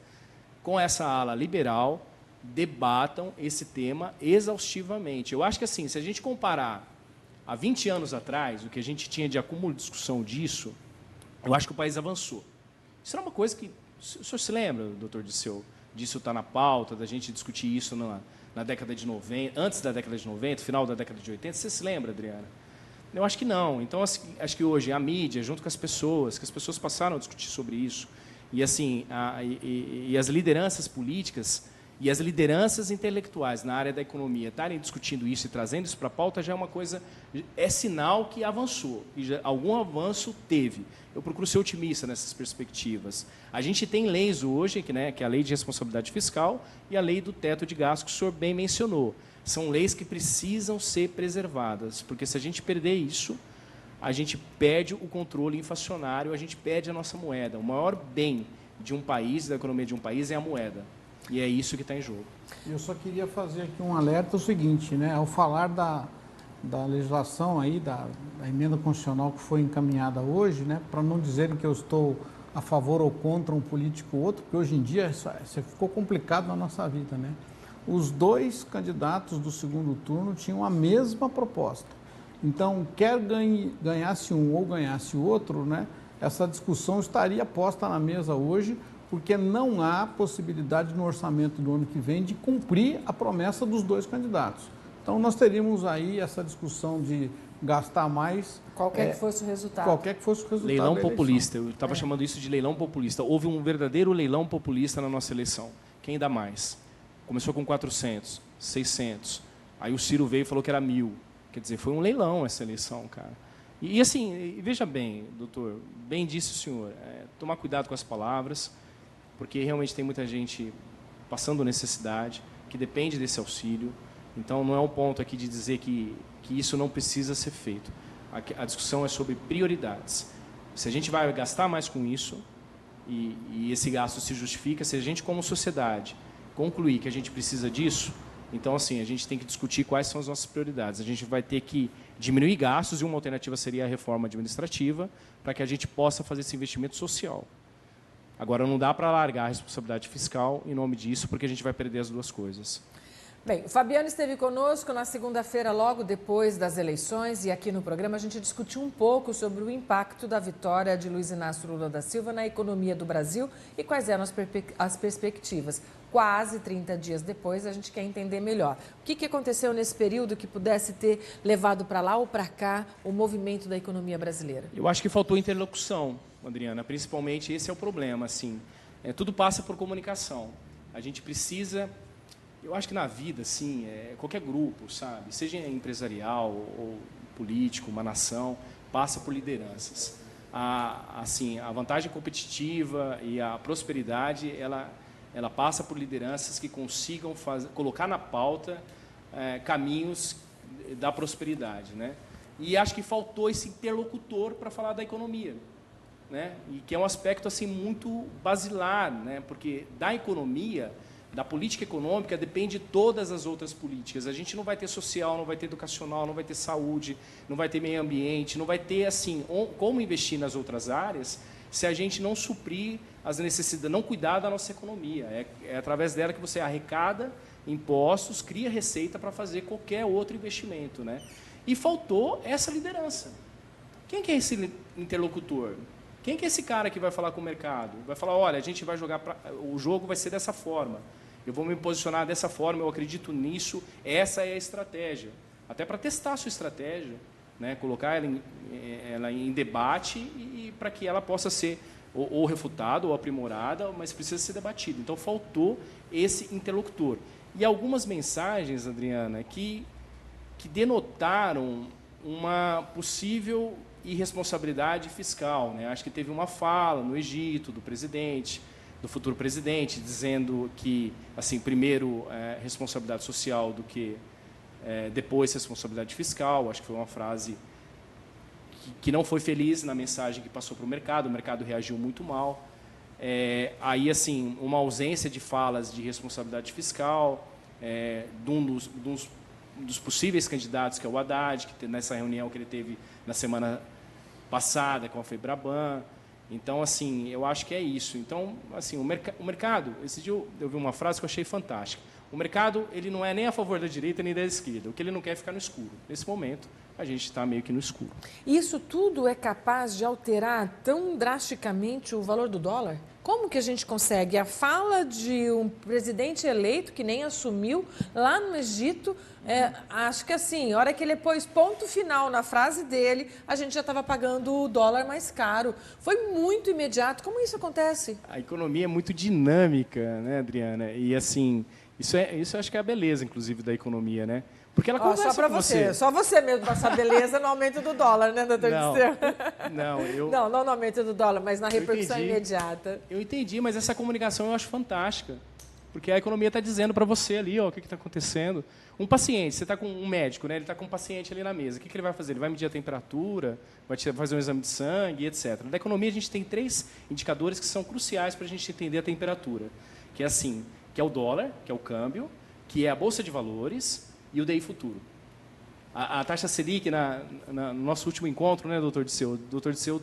S6: com essa ala liberal, debatam esse tema exaustivamente. Eu acho que, assim, se a gente comparar há 20 anos atrás, o que a gente tinha de acúmulo de discussão disso, eu acho que o país avançou. Isso era uma coisa que... O senhor se lembra, doutor Disseu, disso está na pauta, da gente discutir isso na década de 90, antes da década de 90, final da década de 80? Você se lembra, Adriana? Eu acho que não. Então, acho que hoje a mídia, junto com as pessoas, que as pessoas passaram a discutir sobre isso, e assim e as lideranças políticas e as lideranças intelectuais na área da economia estarem discutindo isso e trazendo isso para a pauta já é uma coisa, é sinal que avançou, e já, algum avanço teve. Eu procuro ser otimista nessas perspectivas. A gente tem leis hoje, que é a lei de responsabilidade fiscal e a lei do teto de gastos, que o senhor bem mencionou. São leis que precisam ser preservadas, porque se a gente perder isso, a gente perde o controle inflacionário, a gente perde a nossa moeda. O maior bem de um país, da economia de um país, é a moeda. E é isso que está em jogo.
S5: Eu só queria fazer aqui um alerta, o seguinte, né? Ao falar da legislação aí, da emenda constitucional que foi encaminhada hoje, né? Para não dizerem que eu estou a favor ou contra um político ou outro, porque hoje em dia isso ficou complicado na nossa vida, né? Os dois candidatos do segundo turno tinham a mesma proposta. Então, quer ganhasse um ou ganhasse o outro, né, essa discussão estaria posta na mesa hoje, porque não há possibilidade no orçamento do ano que vem de cumprir a promessa dos dois candidatos. Então, nós teríamos aí essa discussão de gastar mais...
S3: Qualquer que fosse o resultado.
S5: Qualquer que fosse o resultado.
S6: Leilão populista. Eu estava chamando isso de leilão populista. Houve um verdadeiro leilão populista na nossa eleição. Quem dá mais? Começou com 400, 600. Aí o Ciro veio e falou que era 1.000. Quer dizer, foi um leilão essa eleição, cara. E assim, veja bem, doutor, bem disse o senhor, tomar cuidado com as palavras, porque realmente tem muita gente passando necessidade, que depende desse auxílio. Então, não é um ponto aqui de dizer que isso não precisa ser feito. A discussão é sobre prioridades. Se a gente vai gastar mais com isso, e esse gasto se justifica, se a gente, como sociedade, concluir que a gente precisa disso, então, assim, a gente tem que discutir quais são as nossas prioridades. A gente vai ter que diminuir gastos, e uma alternativa seria a reforma administrativa, para que a gente possa fazer esse investimento social. Agora, não dá para largar a responsabilidade fiscal em nome disso, porque a gente vai perder as duas coisas.
S3: Bem, o Fabiano esteve conosco na segunda-feira, logo depois das eleições, e aqui no programa a gente discutiu um pouco sobre o impacto da vitória de Luiz Inácio Lula da Silva na economia do Brasil e quais eram as perspectivas. Quase 30 dias depois, a gente quer entender melhor. O que aconteceu nesse período que pudesse ter levado para lá ou para cá o movimento da economia brasileira?
S6: Eu acho que faltou interlocução, Adriana. Principalmente esse é o problema. Assim, tudo passa por comunicação. A gente precisa... Eu acho que na vida, assim, qualquer grupo, sabe, seja empresarial ou político, uma nação, passa por lideranças. A vantagem competitiva e a prosperidade, ela passa por lideranças que consigam colocar na pauta caminhos da prosperidade, né? E acho que faltou esse interlocutor para falar da economia, né? E que é um aspecto assim muito basilar, né? Porque da economia, da política econômica, depende de todas as outras políticas. A gente não vai ter social, não vai ter educacional, não vai ter saúde, não vai ter meio ambiente, não vai ter assim como investir nas outras áreas se a gente não suprir as necessidades, não cuidar da nossa economia. É através dela que você arrecada impostos, cria receita para fazer qualquer outro investimento, né? E faltou essa liderança. Quem que é esse interlocutor? Quem que é esse cara que vai falar com o mercado? Vai falar, olha, a gente vai jogar, o jogo vai ser dessa forma, eu vou me posicionar dessa forma, eu acredito nisso, essa é a estratégia. Até para testar a sua estratégia, né? Colocar ela em debate e para que ela possa ser ou refutada ou aprimorada, mas precisa ser debatida. Então, faltou esse interlocutor. E algumas mensagens, Adriana, que denotaram uma possível irresponsabilidade fiscal, né? Acho que teve uma fala no Egito do presidente, do futuro presidente, dizendo que, assim, primeiro responsabilidade social do que depois responsabilidade fiscal. Acho que foi uma frase que não foi feliz na mensagem que passou para o mercado reagiu muito mal. Aí, assim, uma ausência de falas de responsabilidade fiscal, de um dos possíveis candidatos, que é o Haddad, que nessa reunião que ele teve na semana passada com a FEBRABAN. Então, assim, eu acho que é isso. Então, assim, o mercado, esse dia eu vi uma frase que eu achei fantástica. O mercado, ele não é nem a favor da direita nem da esquerda. O que ele não quer é ficar no escuro. Nesse momento, a gente está meio que no escuro.
S3: Isso tudo é capaz de alterar tão drasticamente o valor do dólar? Como que a gente consegue? A fala de um presidente eleito que nem assumiu lá no Egito, acho que assim, a hora que ele pôs ponto final na frase dele, a gente já estava pagando o dólar mais caro. Foi muito imediato. Como isso acontece?
S6: A economia é muito dinâmica, né, Adriana? E, assim, isso eu acho que é a beleza, inclusive, da economia, né? Porque ela conversa
S3: só para você. Só você mesmo passar beleza no aumento do dólar, né, doutor Dirceu? Não no aumento do dólar, mas na repercussão imediata.
S6: Eu entendi, mas essa comunicação eu acho fantástica. Porque a economia está dizendo para você ali, ó, o que está acontecendo. Um paciente, você está com um médico, né, ele está com um paciente ali na mesa. O que ele vai fazer? Ele vai medir a temperatura, vai fazer um exame de sangue, etc. Na economia, a gente tem 3 indicadores que são cruciais para a gente entender a temperatura. Que é assim, que é o dólar, que é o câmbio, que é a Bolsa de Valores e o DI futuro. A taxa Selic, no nosso último encontro, né, doutor Dirceu? O doutor Dirceu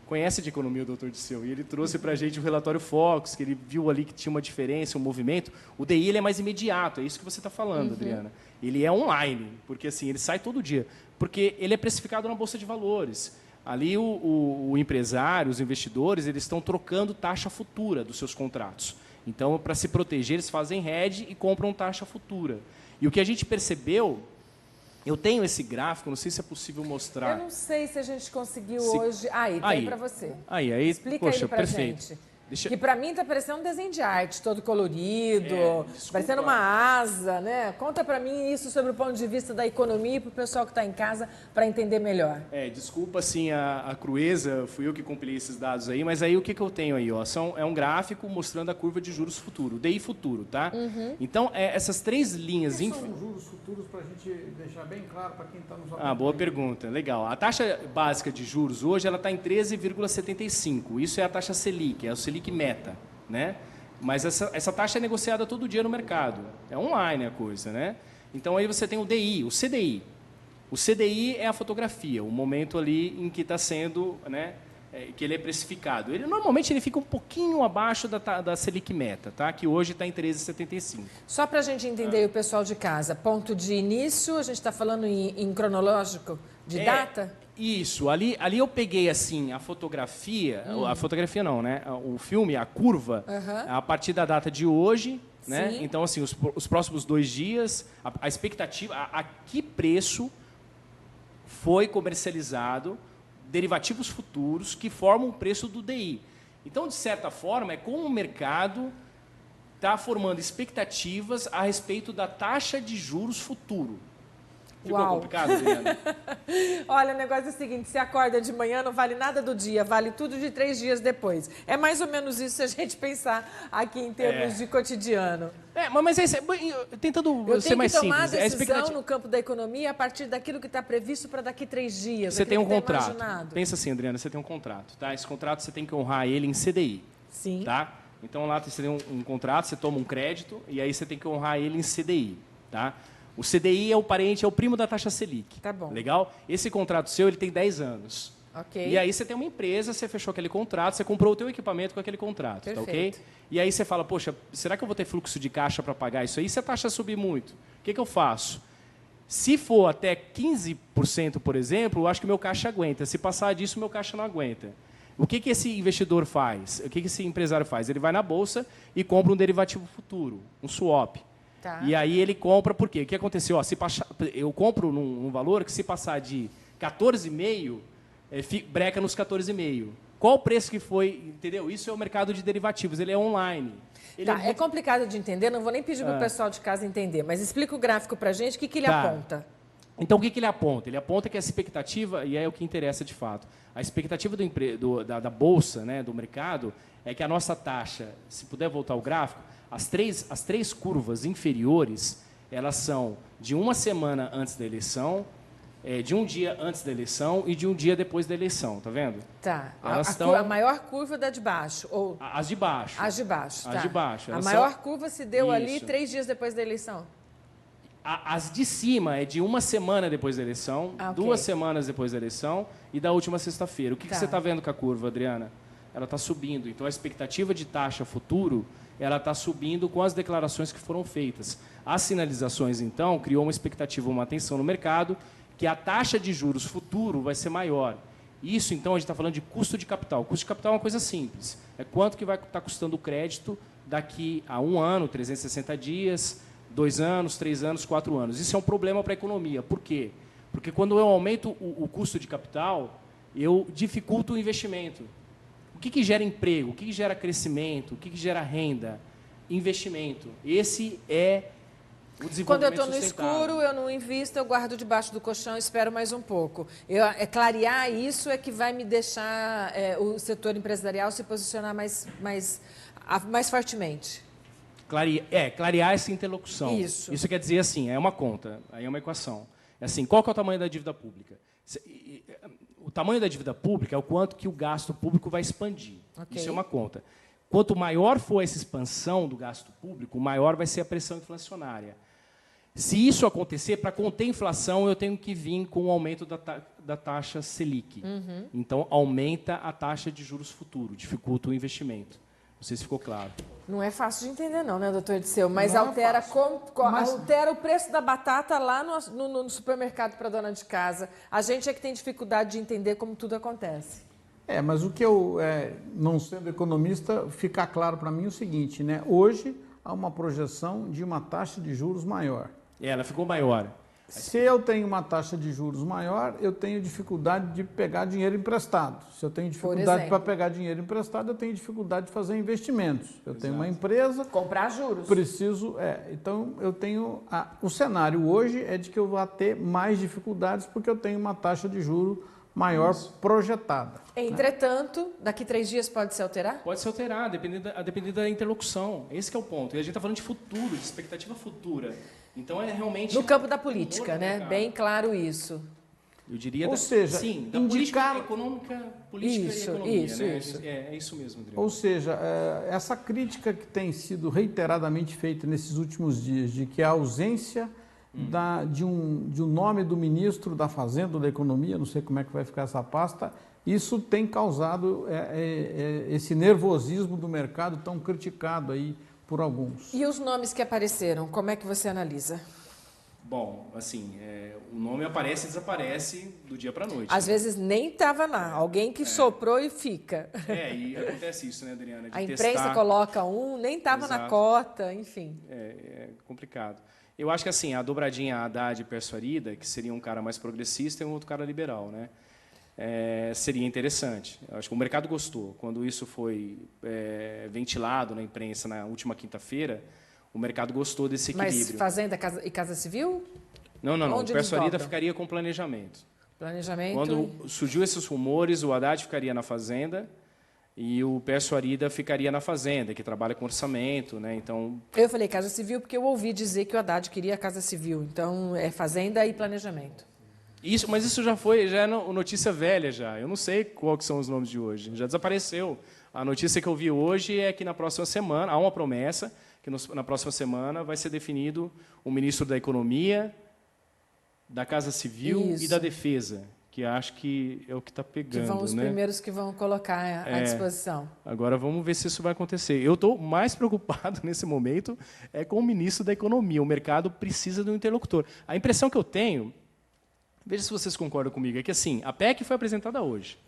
S6: conhece de economia o doutor Dirceu, e ele trouxe para a gente o relatório Focus, que ele viu ali que tinha uma diferença, um movimento. O DI ele é mais imediato, é isso que você está falando, Adriana. Ele é online, porque assim, ele sai todo dia, porque ele é precificado na Bolsa de Valores. Ali o empresário, os investidores, eles estão trocando taxa futura dos seus contratos. Então, para se proteger, eles fazem hedge e compram taxa futura. E o que a gente percebeu, eu tenho esse gráfico, não sei se é possível mostrar.
S3: Eu não sei se a gente conseguiu hoje. Tem para você.
S6: Explica
S3: poxa,
S6: ele para gente.
S3: Que para mim está parecendo um desenho de arte, todo colorido, parecendo uma asa, né? Conta para mim isso sobre o ponto de vista da economia e para o pessoal que está em casa para entender melhor.
S6: Desculpa assim a crueza, fui eu que compilei esses dados aí, mas aí o que eu tenho aí, ó? É um gráfico mostrando a curva de juros futuro, DI futuro, tá? Então, essas 3 linhas...
S5: O que são juros futuros para a gente deixar bem claro para quem está nos acompanhando?
S6: Boa pergunta, legal. A taxa básica de juros hoje ela está em 13,75, isso é a taxa Selic, é o Selic meta, né? Mas essa taxa é negociada todo dia no mercado. É online a coisa, né? Então aí você tem o DI, o CDI. O CDI é a fotografia, o momento ali em que está sendo, né? Que ele é precificado. Normalmente ele fica um pouquinho abaixo da Selic meta, tá? Que hoje está em 13,75.
S3: Só para a gente entender o pessoal de casa, ponto de início, a gente está falando em cronológico de data?
S6: Isso, ali eu peguei assim a fotografia não, né? O filme, a curva, a partir da data de hoje, né?
S3: Sim.
S6: Então, assim, os próximos 2 dias, a expectativa, a que preço foi comercializado derivativos futuros que formam o preço do DI. Então, de certa forma, é como o mercado está formando expectativas a respeito da taxa de juros futuro. Ficou complicado, Adriana?
S3: Olha, o negócio é o seguinte, você acorda de manhã, não vale nada do dia, vale tudo de 3 dias depois. É mais ou menos isso se a gente pensar aqui em termos de cotidiano.
S6: Mas tentando ser mais simples.
S3: Eu tenho que tomar decisão no campo da economia a partir daquilo que está previsto para daqui 3 dias.
S6: Você tem um contrato. Pensa assim, Adriana, você tem um contrato, tá? Esse contrato você tem que honrar ele em CDI.
S3: Sim.
S6: Tá? Então lá você tem um contrato, você toma um crédito e aí você tem que honrar ele em CDI, tá? O CDI é o primo da taxa Selic.
S3: Tá bom.
S6: Legal? Esse contrato seu, ele tem 10 anos.
S3: Ok.
S6: E aí você tem uma empresa, você fechou aquele contrato, você comprou o teu equipamento com aquele contrato, tá ok? E aí você fala, poxa, será que eu vou ter fluxo de caixa para pagar isso aí? Se a taxa subir muito, o que eu faço? Se for até 15%, por exemplo, eu acho que meu caixa aguenta. Se passar disso, meu caixa não aguenta. O que esse investidor faz? O que esse empresário faz? Ele vai na bolsa e compra um derivativo futuro, um swap.
S3: Tá.
S6: E aí ele compra, por quê? O que aconteceu? Ó, eu compro num valor que, se passar de 14,5, breca nos 14,5. Qual o preço que foi? Entendeu? Isso é o mercado de derivativos, ele é online.
S3: É complicado de entender, não vou nem pedir para o pessoal de casa entender, mas explica o gráfico para a gente, o que ele aponta.
S6: Então, o que ele aponta? Ele aponta que a expectativa, e é o que interessa de fato, a expectativa da Bolsa, né, do mercado, é que a nossa taxa, se puder voltar ao gráfico, as três curvas inferiores, elas são de uma semana antes da eleição, de um dia antes da eleição e de um dia depois da eleição, tá vendo?
S3: Tá.
S6: A
S3: maior curva da de baixo? Ou...
S6: As de baixo.
S3: As de baixo, tá.
S6: As de baixo.
S3: A maior curva se deu ali 3 dias depois da eleição?
S6: As de cima é de uma semana depois da eleição, 2 semanas depois da eleição e da última sexta-feira. O que você está vendo com a curva, Adriana? Ela está subindo. Então, a expectativa de taxa futuro, ela está subindo com as declarações que foram feitas. As sinalizações, então, criou uma expectativa, uma atenção no mercado, que a taxa de juros futuro vai ser maior. Isso, então, a gente está falando de custo de capital. O custo de capital é uma coisa simples. É quanto que vai estar custando o crédito daqui a 1 ano, 360 dias, 2 anos, 3 anos, 4 anos. Isso é um problema para a economia. Por quê? Porque quando eu aumento o custo de capital, eu dificulto o investimento. O que gera emprego? O que gera crescimento? O que gera renda? Investimento. Esse é o desenvolvimento
S3: Quando eu estou no
S6: sustentável.
S3: escuro, eu não invisto, eu guardo debaixo do colchão e espero mais um pouco. Clarear isso é que vai me deixar o setor empresarial se posicionar mais fortemente.
S6: Clarear essa interlocução. Isso quer dizer assim, é uma conta, aí é uma equação. É assim, qual que é o tamanho da dívida pública? O tamanho da dívida pública é o quanto que o gasto público vai expandir. Okay. Isso é uma conta. Quanto maior for essa expansão do gasto público, maior vai ser a pressão inflacionária. Se isso acontecer, para conter a inflação, eu tenho que vir com o aumento da taxa Selic. Uhum. Então, aumenta a taxa de juros futuro, dificulta o investimento. Não sei se ficou claro.
S3: Não é fácil de entender, não, né, doutor Disseu? Mas altera o preço da batata lá no supermercado para a dona de casa. A gente é que tem dificuldade de entender como tudo acontece.
S5: Mas o que eu, não sendo economista, fica claro para mim é o seguinte, né? Hoje há uma projeção de uma taxa de juros maior.
S6: Ela ficou maior.
S5: Se eu tenho uma taxa de juros maior, eu tenho dificuldade de pegar dinheiro emprestado. Se eu tenho dificuldade para pegar dinheiro emprestado, eu tenho dificuldade de fazer investimentos. Eu tenho uma empresa...
S3: Comprar juros.
S5: Preciso... Então, eu tenho... O cenário hoje é de que eu vou ter mais dificuldades porque eu tenho uma taxa de juros maior projetada.
S3: Entretanto, daqui 3 dias pode se alterar?
S6: Pode se alterar, dependendo da interlocução. Esse que é o ponto. E a gente está falando de futuro, de expectativa futura. Então, é realmente...
S3: No campo da política, né? Bem claro isso.
S6: Eu diria...
S5: Ou seja,
S6: sim, da política econômica, política e economia.
S3: Isso.
S6: É isso mesmo, Adriano.
S5: Ou seja, essa crítica que tem sido reiteradamente feita nesses últimos dias, de que a ausência de um nome do ministro da Fazenda ou da Economia, não sei como é que vai ficar essa pasta, isso tem causado esse nervosismo do mercado tão criticado aí por alguns.
S3: E os nomes que apareceram, como é que você analisa?
S6: Bom, assim, o nome aparece e desaparece do dia para a noite.
S3: Às vezes nem estava lá, alguém que soprou e fica.
S6: E acontece isso, né, Adriana?
S3: A imprensa coloca nem estava na cota, enfim.
S6: É complicado. Eu acho que assim, a dobradinha Haddad e Persuarida, que seria um cara mais progressista e um outro cara liberal, né? Seria interessante. Eu acho que o mercado gostou. Quando isso foi ventilado na imprensa na última quinta-feira, o mercado gostou desse equilíbrio.
S3: Mas Fazenda e Casa Civil?
S6: Não. O Persuarida ficaria com planejamento. Quando surgiu esses rumores, o Haddad ficaria na Fazenda e o Persuarida ficaria na Fazenda, que trabalha com orçamento, né? Então...
S3: Eu falei Casa Civil porque eu ouvi dizer que o Haddad queria a Casa Civil. Então, é Fazenda e planejamento.
S6: Mas isso já é notícia velha já. Eu não sei quais são os nomes de hoje. Já desapareceu. A notícia que eu vi hoje é que na próxima semana, há uma promessa, que na próxima semana vai ser definido o ministro da Economia, da Casa Civil e da Defesa, que acho que é o que está pegando.
S3: Que vão os primeiros que vão colocar à disposição.
S6: Agora, vamos ver se isso vai acontecer. Eu estou mais preocupado nesse momento com o ministro da Economia. O mercado precisa de um interlocutor. A impressão que eu tenho, veja se vocês concordam comigo, é que assim, a PEC foi apresentada hoje.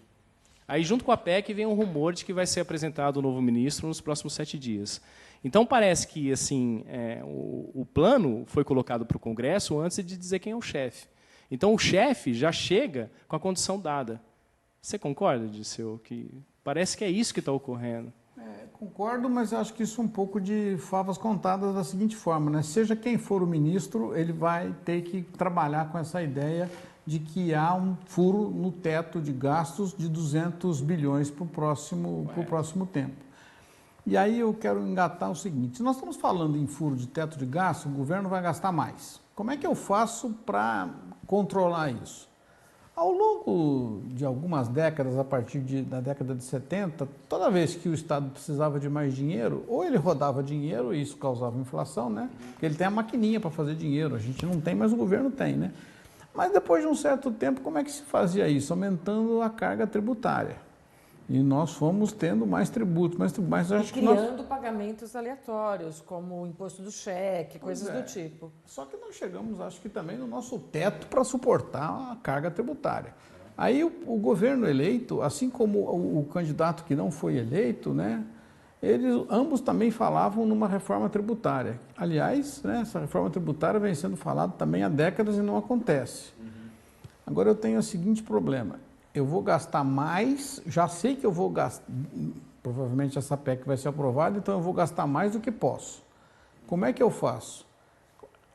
S6: Aí, junto com a PEC, vem um rumor de que vai ser apresentado o novo ministro nos próximos 7 dias. Então, parece que assim, o plano foi colocado para o Congresso antes de dizer quem é o chefe. Então, o chefe já chega com a condição dada. Você concorda, Dirceu, que parece que é isso que está ocorrendo?
S5: Concordo, mas acho que isso é um pouco de favas contadas da seguinte forma, né? Seja quem for o ministro, ele vai ter que trabalhar com essa ideia de que há um furo no teto de gastos de 200 bilhões para o próximo tempo. E aí eu quero engatar o seguinte, se nós estamos falando em furo de teto de gasto, o governo vai gastar mais. Como é que eu faço para controlar isso? Ao longo de algumas décadas, a partir da década de 70, toda vez que o Estado precisava de mais dinheiro, ou ele rodava dinheiro, e isso causava inflação, né? Porque ele tem a maquininha para fazer dinheiro, a gente não tem, mas o governo tem, né? Mas depois de um certo tempo, como é que se fazia isso? Aumentando a carga tributária. E nós fomos tendo mais tributos, mas acho que
S3: criando pagamentos aleatórios, como o imposto do cheque, coisas do tipo.
S5: Só que nós chegamos, acho que também no nosso teto para suportar a carga tributária. Aí o governo eleito, assim como o candidato que não foi eleito, né, ambos também falavam numa reforma tributária. Aliás, né, essa reforma tributária vem sendo falada também há décadas e não acontece. Agora eu tenho o seguinte problema. Eu vou gastar mais, já sei que eu vou gastar, provavelmente essa PEC vai ser aprovada, então eu vou gastar mais do que posso. Como é que eu faço?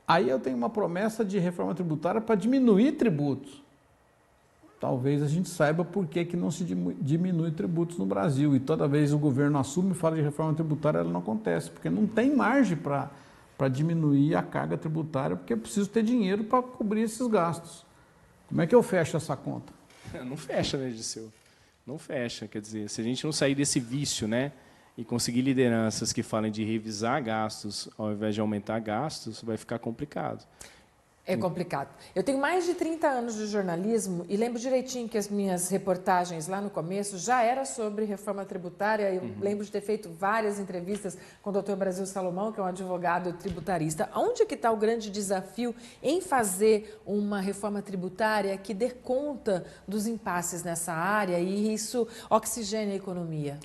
S5: Aí eu tenho uma promessa de reforma tributária para diminuir tributos. Talvez a gente saiba por que não se diminui tributos no Brasil. E toda vez o governo assume e fala de reforma tributária, ela não acontece, porque não tem margem para diminuir a carga tributária, porque eu preciso ter dinheiro para cobrir esses gastos. Como é que eu fecho essa conta?
S6: Não fecha, né, Dirceu? Não fecha. Quer dizer, se a gente não sair desse vício, né, e conseguir lideranças que falem de revisar gastos ao invés de aumentar gastos, vai ficar complicado.
S3: É complicado. Eu tenho mais de 30 anos de jornalismo e lembro direitinho que as minhas reportagens lá no começo já era sobre reforma tributária. Eu lembro de ter feito várias entrevistas com o Dr. Brasil Salomão, que é um advogado tributarista. Onde que está o grande desafio em fazer uma reforma tributária que dê conta dos impasses nessa área e isso oxigene a economia?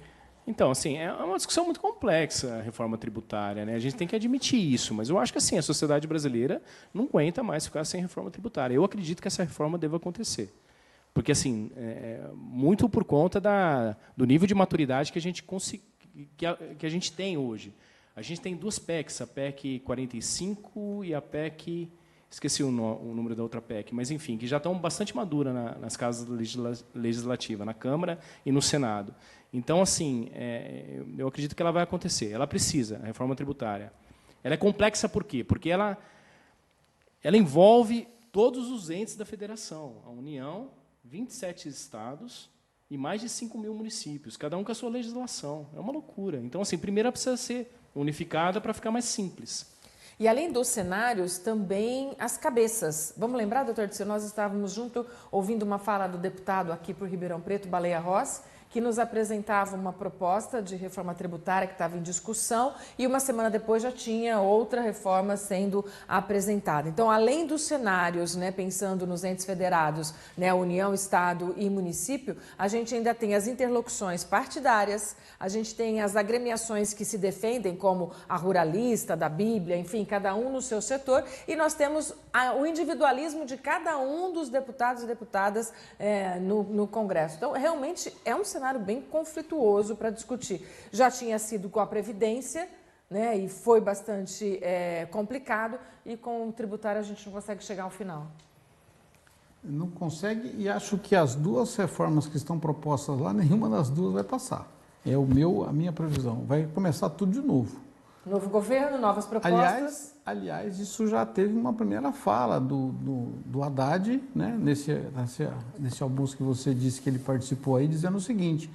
S6: Então, assim, é uma discussão muito complexa a reforma tributária, né? A gente tem que admitir isso, mas eu acho que assim, a sociedade brasileira não aguenta mais ficar sem reforma tributária. Eu acredito que essa reforma deva acontecer. Porque, assim, muito por conta do nível de maturidade que a gente tem hoje. A gente tem duas PECs, a PEC 45 e a PEC... Esqueci o número da outra PEC, mas, enfim, que já estão bastante maduras nas casas legislativas, na Câmara e no Senado. Então, assim, eu acredito que ela vai acontecer. Ela precisa, a reforma tributária. Ela é complexa por quê? Porque ela envolve todos os entes da federação. A União, 27 estados e mais de 5 mil municípios, cada um com a sua legislação. É uma loucura. Então, assim, primeiro ela precisa ser unificada para ficar mais simples.
S3: E além dos cenários, também as cabeças. Vamos lembrar, doutor Dirceu, nós estávamos juntos ouvindo uma fala do deputado aqui por Ribeirão Preto, Baleia Rossi, que nos apresentava uma proposta de reforma tributária que estava em discussão e uma semana depois já tinha outra reforma sendo apresentada. Então, além dos cenários, né, pensando nos entes federados, né, União, Estado e município, a gente ainda tem as interlocuções partidárias, a gente tem as agremiações que se defendem, como a Ruralista, da Bíblia, enfim, cada um no seu setor, e nós temos o individualismo de cada um dos deputados e deputadas no Congresso. Então, realmente é um cenário bem conflituoso para discutir. Já tinha sido com a Previdência, né, e foi bastante complicado, e com o tributário a gente não consegue chegar ao final.
S5: Não consegue, e acho que as duas reformas que estão propostas lá, nenhuma das duas vai passar. É a minha previsão. Vai começar tudo de novo.
S3: Novo governo, novas propostas.
S5: Aliás, isso já teve uma primeira fala do Haddad, né, nesse almoço que você disse que ele participou aí, dizendo o seguinte,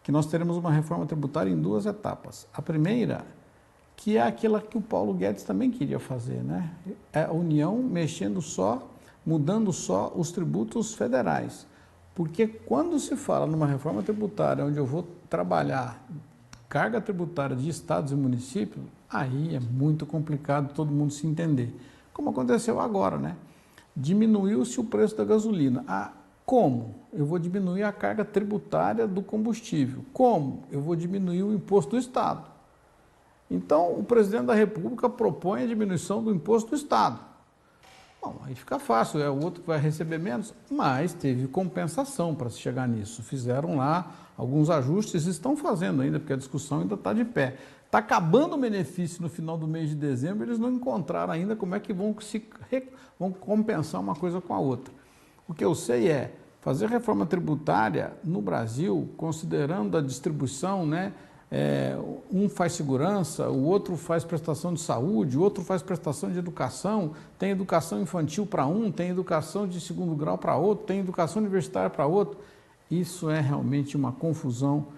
S5: que nós teremos uma reforma tributária em 2 etapas. A primeira, que é aquela que o Paulo Guedes também queria fazer, né? É a União mudando só os tributos federais. Porque quando se fala numa reforma tributária onde eu vou trabalhar carga tributária de estados e municípios, aí é muito complicado todo mundo se entender. Como aconteceu agora, né? Diminuiu-se o preço da gasolina. Como? Eu vou diminuir a carga tributária do combustível. Como? Eu vou diminuir o imposto do Estado. Então, o presidente da República propõe a diminuição do imposto do Estado. Bom, aí fica fácil, é o outro que vai receber menos, mas teve compensação para se chegar nisso. Fizeram lá alguns ajustes, estão fazendo ainda, porque a discussão ainda está de pé. Está acabando o benefício no final do mês de dezembro, eles não encontraram ainda como é que vão compensar uma coisa com a outra. O que eu sei é fazer reforma tributária no Brasil, considerando a distribuição, né? Um faz segurança, o outro faz prestação de saúde, o outro faz prestação de educação, tem educação infantil para um, tem educação de segundo grau para outro, tem educação universitária para outro. Isso é realmente uma confusão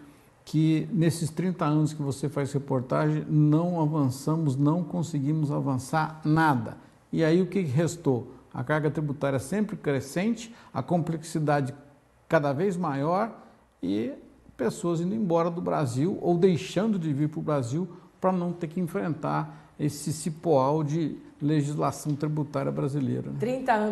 S5: que nesses 30 anos que você faz reportagem não avançamos, não conseguimos avançar nada. E aí o que restou? A carga tributária sempre crescente, a complexidade cada vez maior e pessoas indo embora do Brasil ou deixando de vir para o Brasil para não ter que enfrentar esse cipoal de legislação tributária brasileira.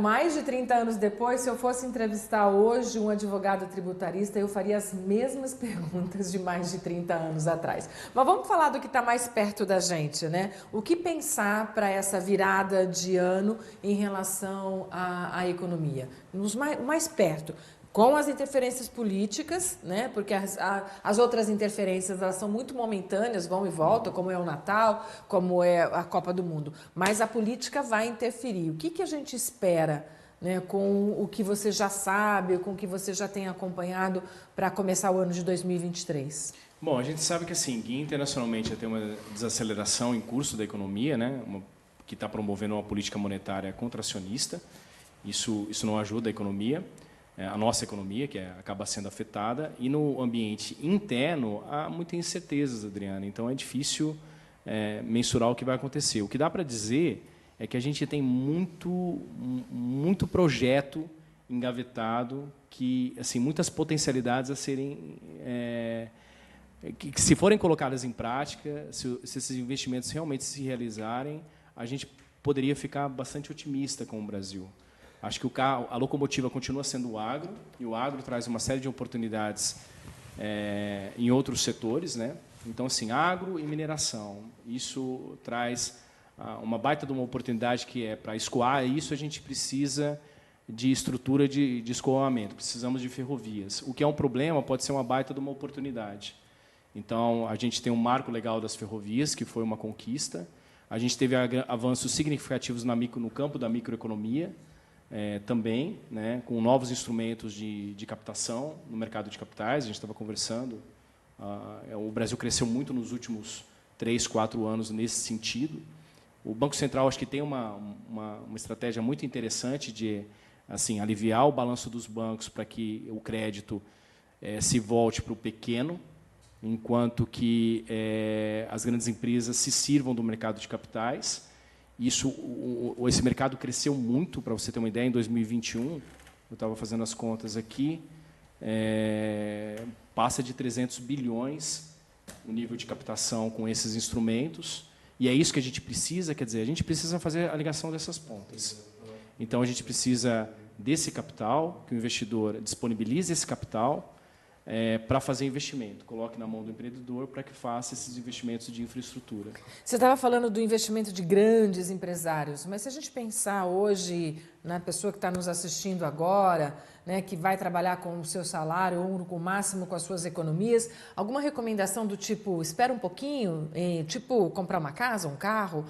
S3: Mais de 30 anos depois, se eu fosse entrevistar hoje um advogado tributarista, eu faria as mesmas perguntas de mais de 30 anos atrás. Mas vamos falar do que está mais perto da gente, né? O que pensar para essa virada de ano em relação à economia? Mais perto. Com as interferências políticas, né? Porque as outras interferências elas são muito momentâneas, vão e voltam, como é o Natal, como é a Copa do Mundo. Mas a política vai interferir. O que a gente espera, né, com o que você já sabe, com o que você já tem acompanhado para começar o ano de 2023?
S6: Bom, a gente sabe que assim, internacionalmente já tem uma desaceleração em curso da economia, né? Que está promovendo uma política monetária contracionista. Isso não ajuda a economia. A nossa economia, que acaba sendo afetada, e no ambiente interno há muitas incertezas, Adriana, então é difícil mensurar o que vai acontecer. O que dá para dizer é que a gente tem muito projeto engavetado, que assim, muitas potencialidades a serem... que se forem colocadas em prática, se esses investimentos realmente se realizarem, a gente poderia ficar bastante otimista com o Brasil. Acho que a locomotiva continua sendo o agro, e o agro traz uma série de oportunidades em outros setores, né? Então, assim, agro e mineração, isso traz uma baita de uma oportunidade que é para escoar isso, a gente precisa de estrutura de escoamento, precisamos de ferrovias. O que é um problema pode ser uma baita de uma oportunidade. Então, a gente tem um marco legal das ferrovias, que foi uma conquista. A gente teve avanços significativos no campo da microeconomia, também, né, com novos instrumentos de captação no mercado de capitais. A gente estava conversando. O Brasil cresceu muito nos últimos 3, 4 anos nesse sentido. O Banco Central acho que tem uma estratégia muito interessante de assim, aliviar o balanço dos bancos para que o crédito se volte para o pequeno, enquanto que as grandes empresas se sirvam do mercado de capitais. Esse mercado cresceu muito, para você ter uma ideia, em 2021, eu estava fazendo as contas aqui, passa de 300 bilhões o nível de captação com esses instrumentos, e é isso que a gente precisa, quer dizer, a gente precisa fazer a ligação dessas pontas. Então, a gente precisa desse capital, que o investidor disponibilize esse capital, para fazer investimento, coloque na mão do empreendedor para que faça esses investimentos de infraestrutura.
S3: Você estava falando do investimento de grandes empresários, mas se a gente pensar hoje na pessoa que está nos assistindo agora, né, que vai trabalhar com o seu salário ou com o máximo com as suas economias, alguma recomendação do tipo, espera um pouquinho, tipo comprar uma casa, um carro,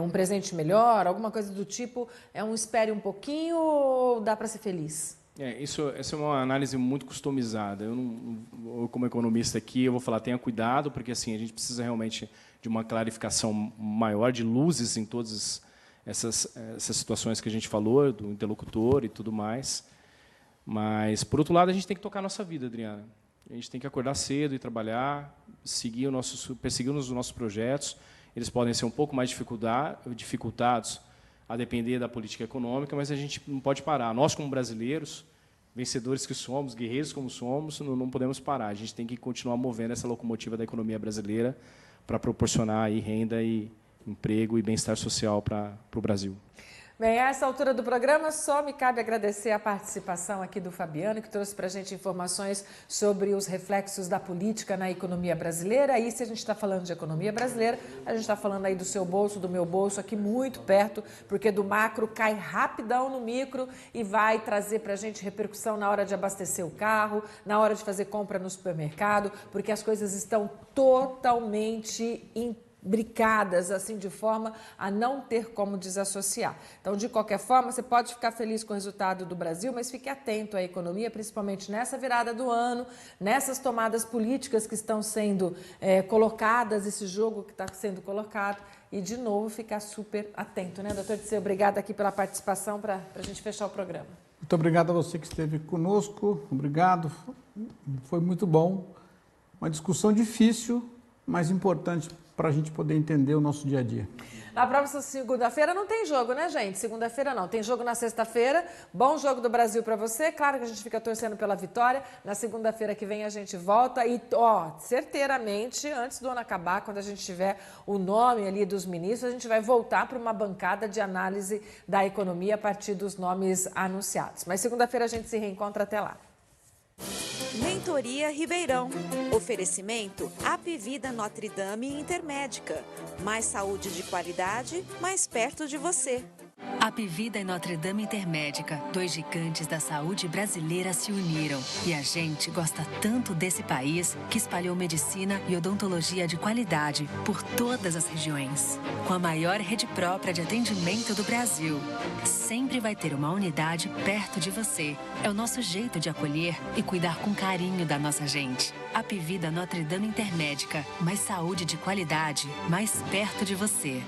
S3: um presente melhor, alguma coisa do tipo, espere um pouquinho ou dá para ser feliz?
S6: Essa é uma análise muito customizada. Eu como economista aqui, eu vou falar, tenha cuidado, porque assim, a gente precisa realmente de uma clarificação maior, de luzes em todas essas situações que a gente falou, do interlocutor e tudo mais. Mas, por outro lado, a gente tem que tocar a nossa vida, Adriana. A gente tem que acordar cedo e trabalhar, perseguir os nossos projetos. Eles podem ser um pouco mais dificultados, a depender da política econômica, mas a gente não pode parar. Nós, como brasileiros, vencedores que somos, guerreiros como somos, não podemos parar. A gente tem que continuar movendo essa locomotiva da economia brasileira para proporcionar aí renda e emprego e bem-estar social para o Brasil.
S3: Bem, a essa altura do programa, só me cabe agradecer a participação aqui do Fabiano, que trouxe para a gente informações sobre os reflexos da política na economia brasileira. E se a gente está falando de economia brasileira, a gente está falando aí do seu bolso, do meu bolso, aqui muito perto, porque do macro cai rapidão no micro e vai trazer para a gente repercussão na hora de abastecer o carro, na hora de fazer compra no supermercado, porque as coisas estão totalmente imbricadas, assim, de forma a não ter como desassociar. Então, de qualquer forma, você pode ficar feliz com o resultado do Brasil, mas fique atento à economia, principalmente nessa virada do ano, nessas tomadas políticas que estão sendo colocadas, esse jogo que está sendo colocado, e, de novo, ficar super atento, né, doutor Disseu? Obrigada aqui pela participação para a gente fechar o programa.
S5: Muito obrigado a você que esteve conosco, obrigado, foi muito bom, uma discussão difícil, mas importante para a gente poder entender o nosso dia a dia.
S3: Na próxima segunda-feira não tem jogo, né, gente? Segunda-feira não. Tem jogo na sexta-feira. Bom jogo do Brasil para você. Claro que a gente fica torcendo pela vitória. Na segunda-feira que vem a gente volta e, certeiramente, antes do ano acabar, quando a gente tiver o nome ali dos ministros, a gente vai voltar para uma bancada de análise da economia a partir dos nomes anunciados. Mas segunda-feira a gente se reencontra. Até lá.
S1: Mentoria Ribeirão. Oferecimento Apivida Notre Dame Intermédica. Mais saúde de qualidade, mais perto de você.
S2: Apivida e Notre Dame Intermédica, 2 gigantes da saúde brasileira se uniram. E a gente gosta tanto desse país que espalhou medicina e odontologia de qualidade por todas as regiões. Com a maior rede própria de atendimento do Brasil. Sempre vai ter uma unidade perto de você. É o nosso jeito de acolher e cuidar com carinho da nossa gente. Apivida Notre Dame Intermédica, mais saúde de qualidade, mais perto de você.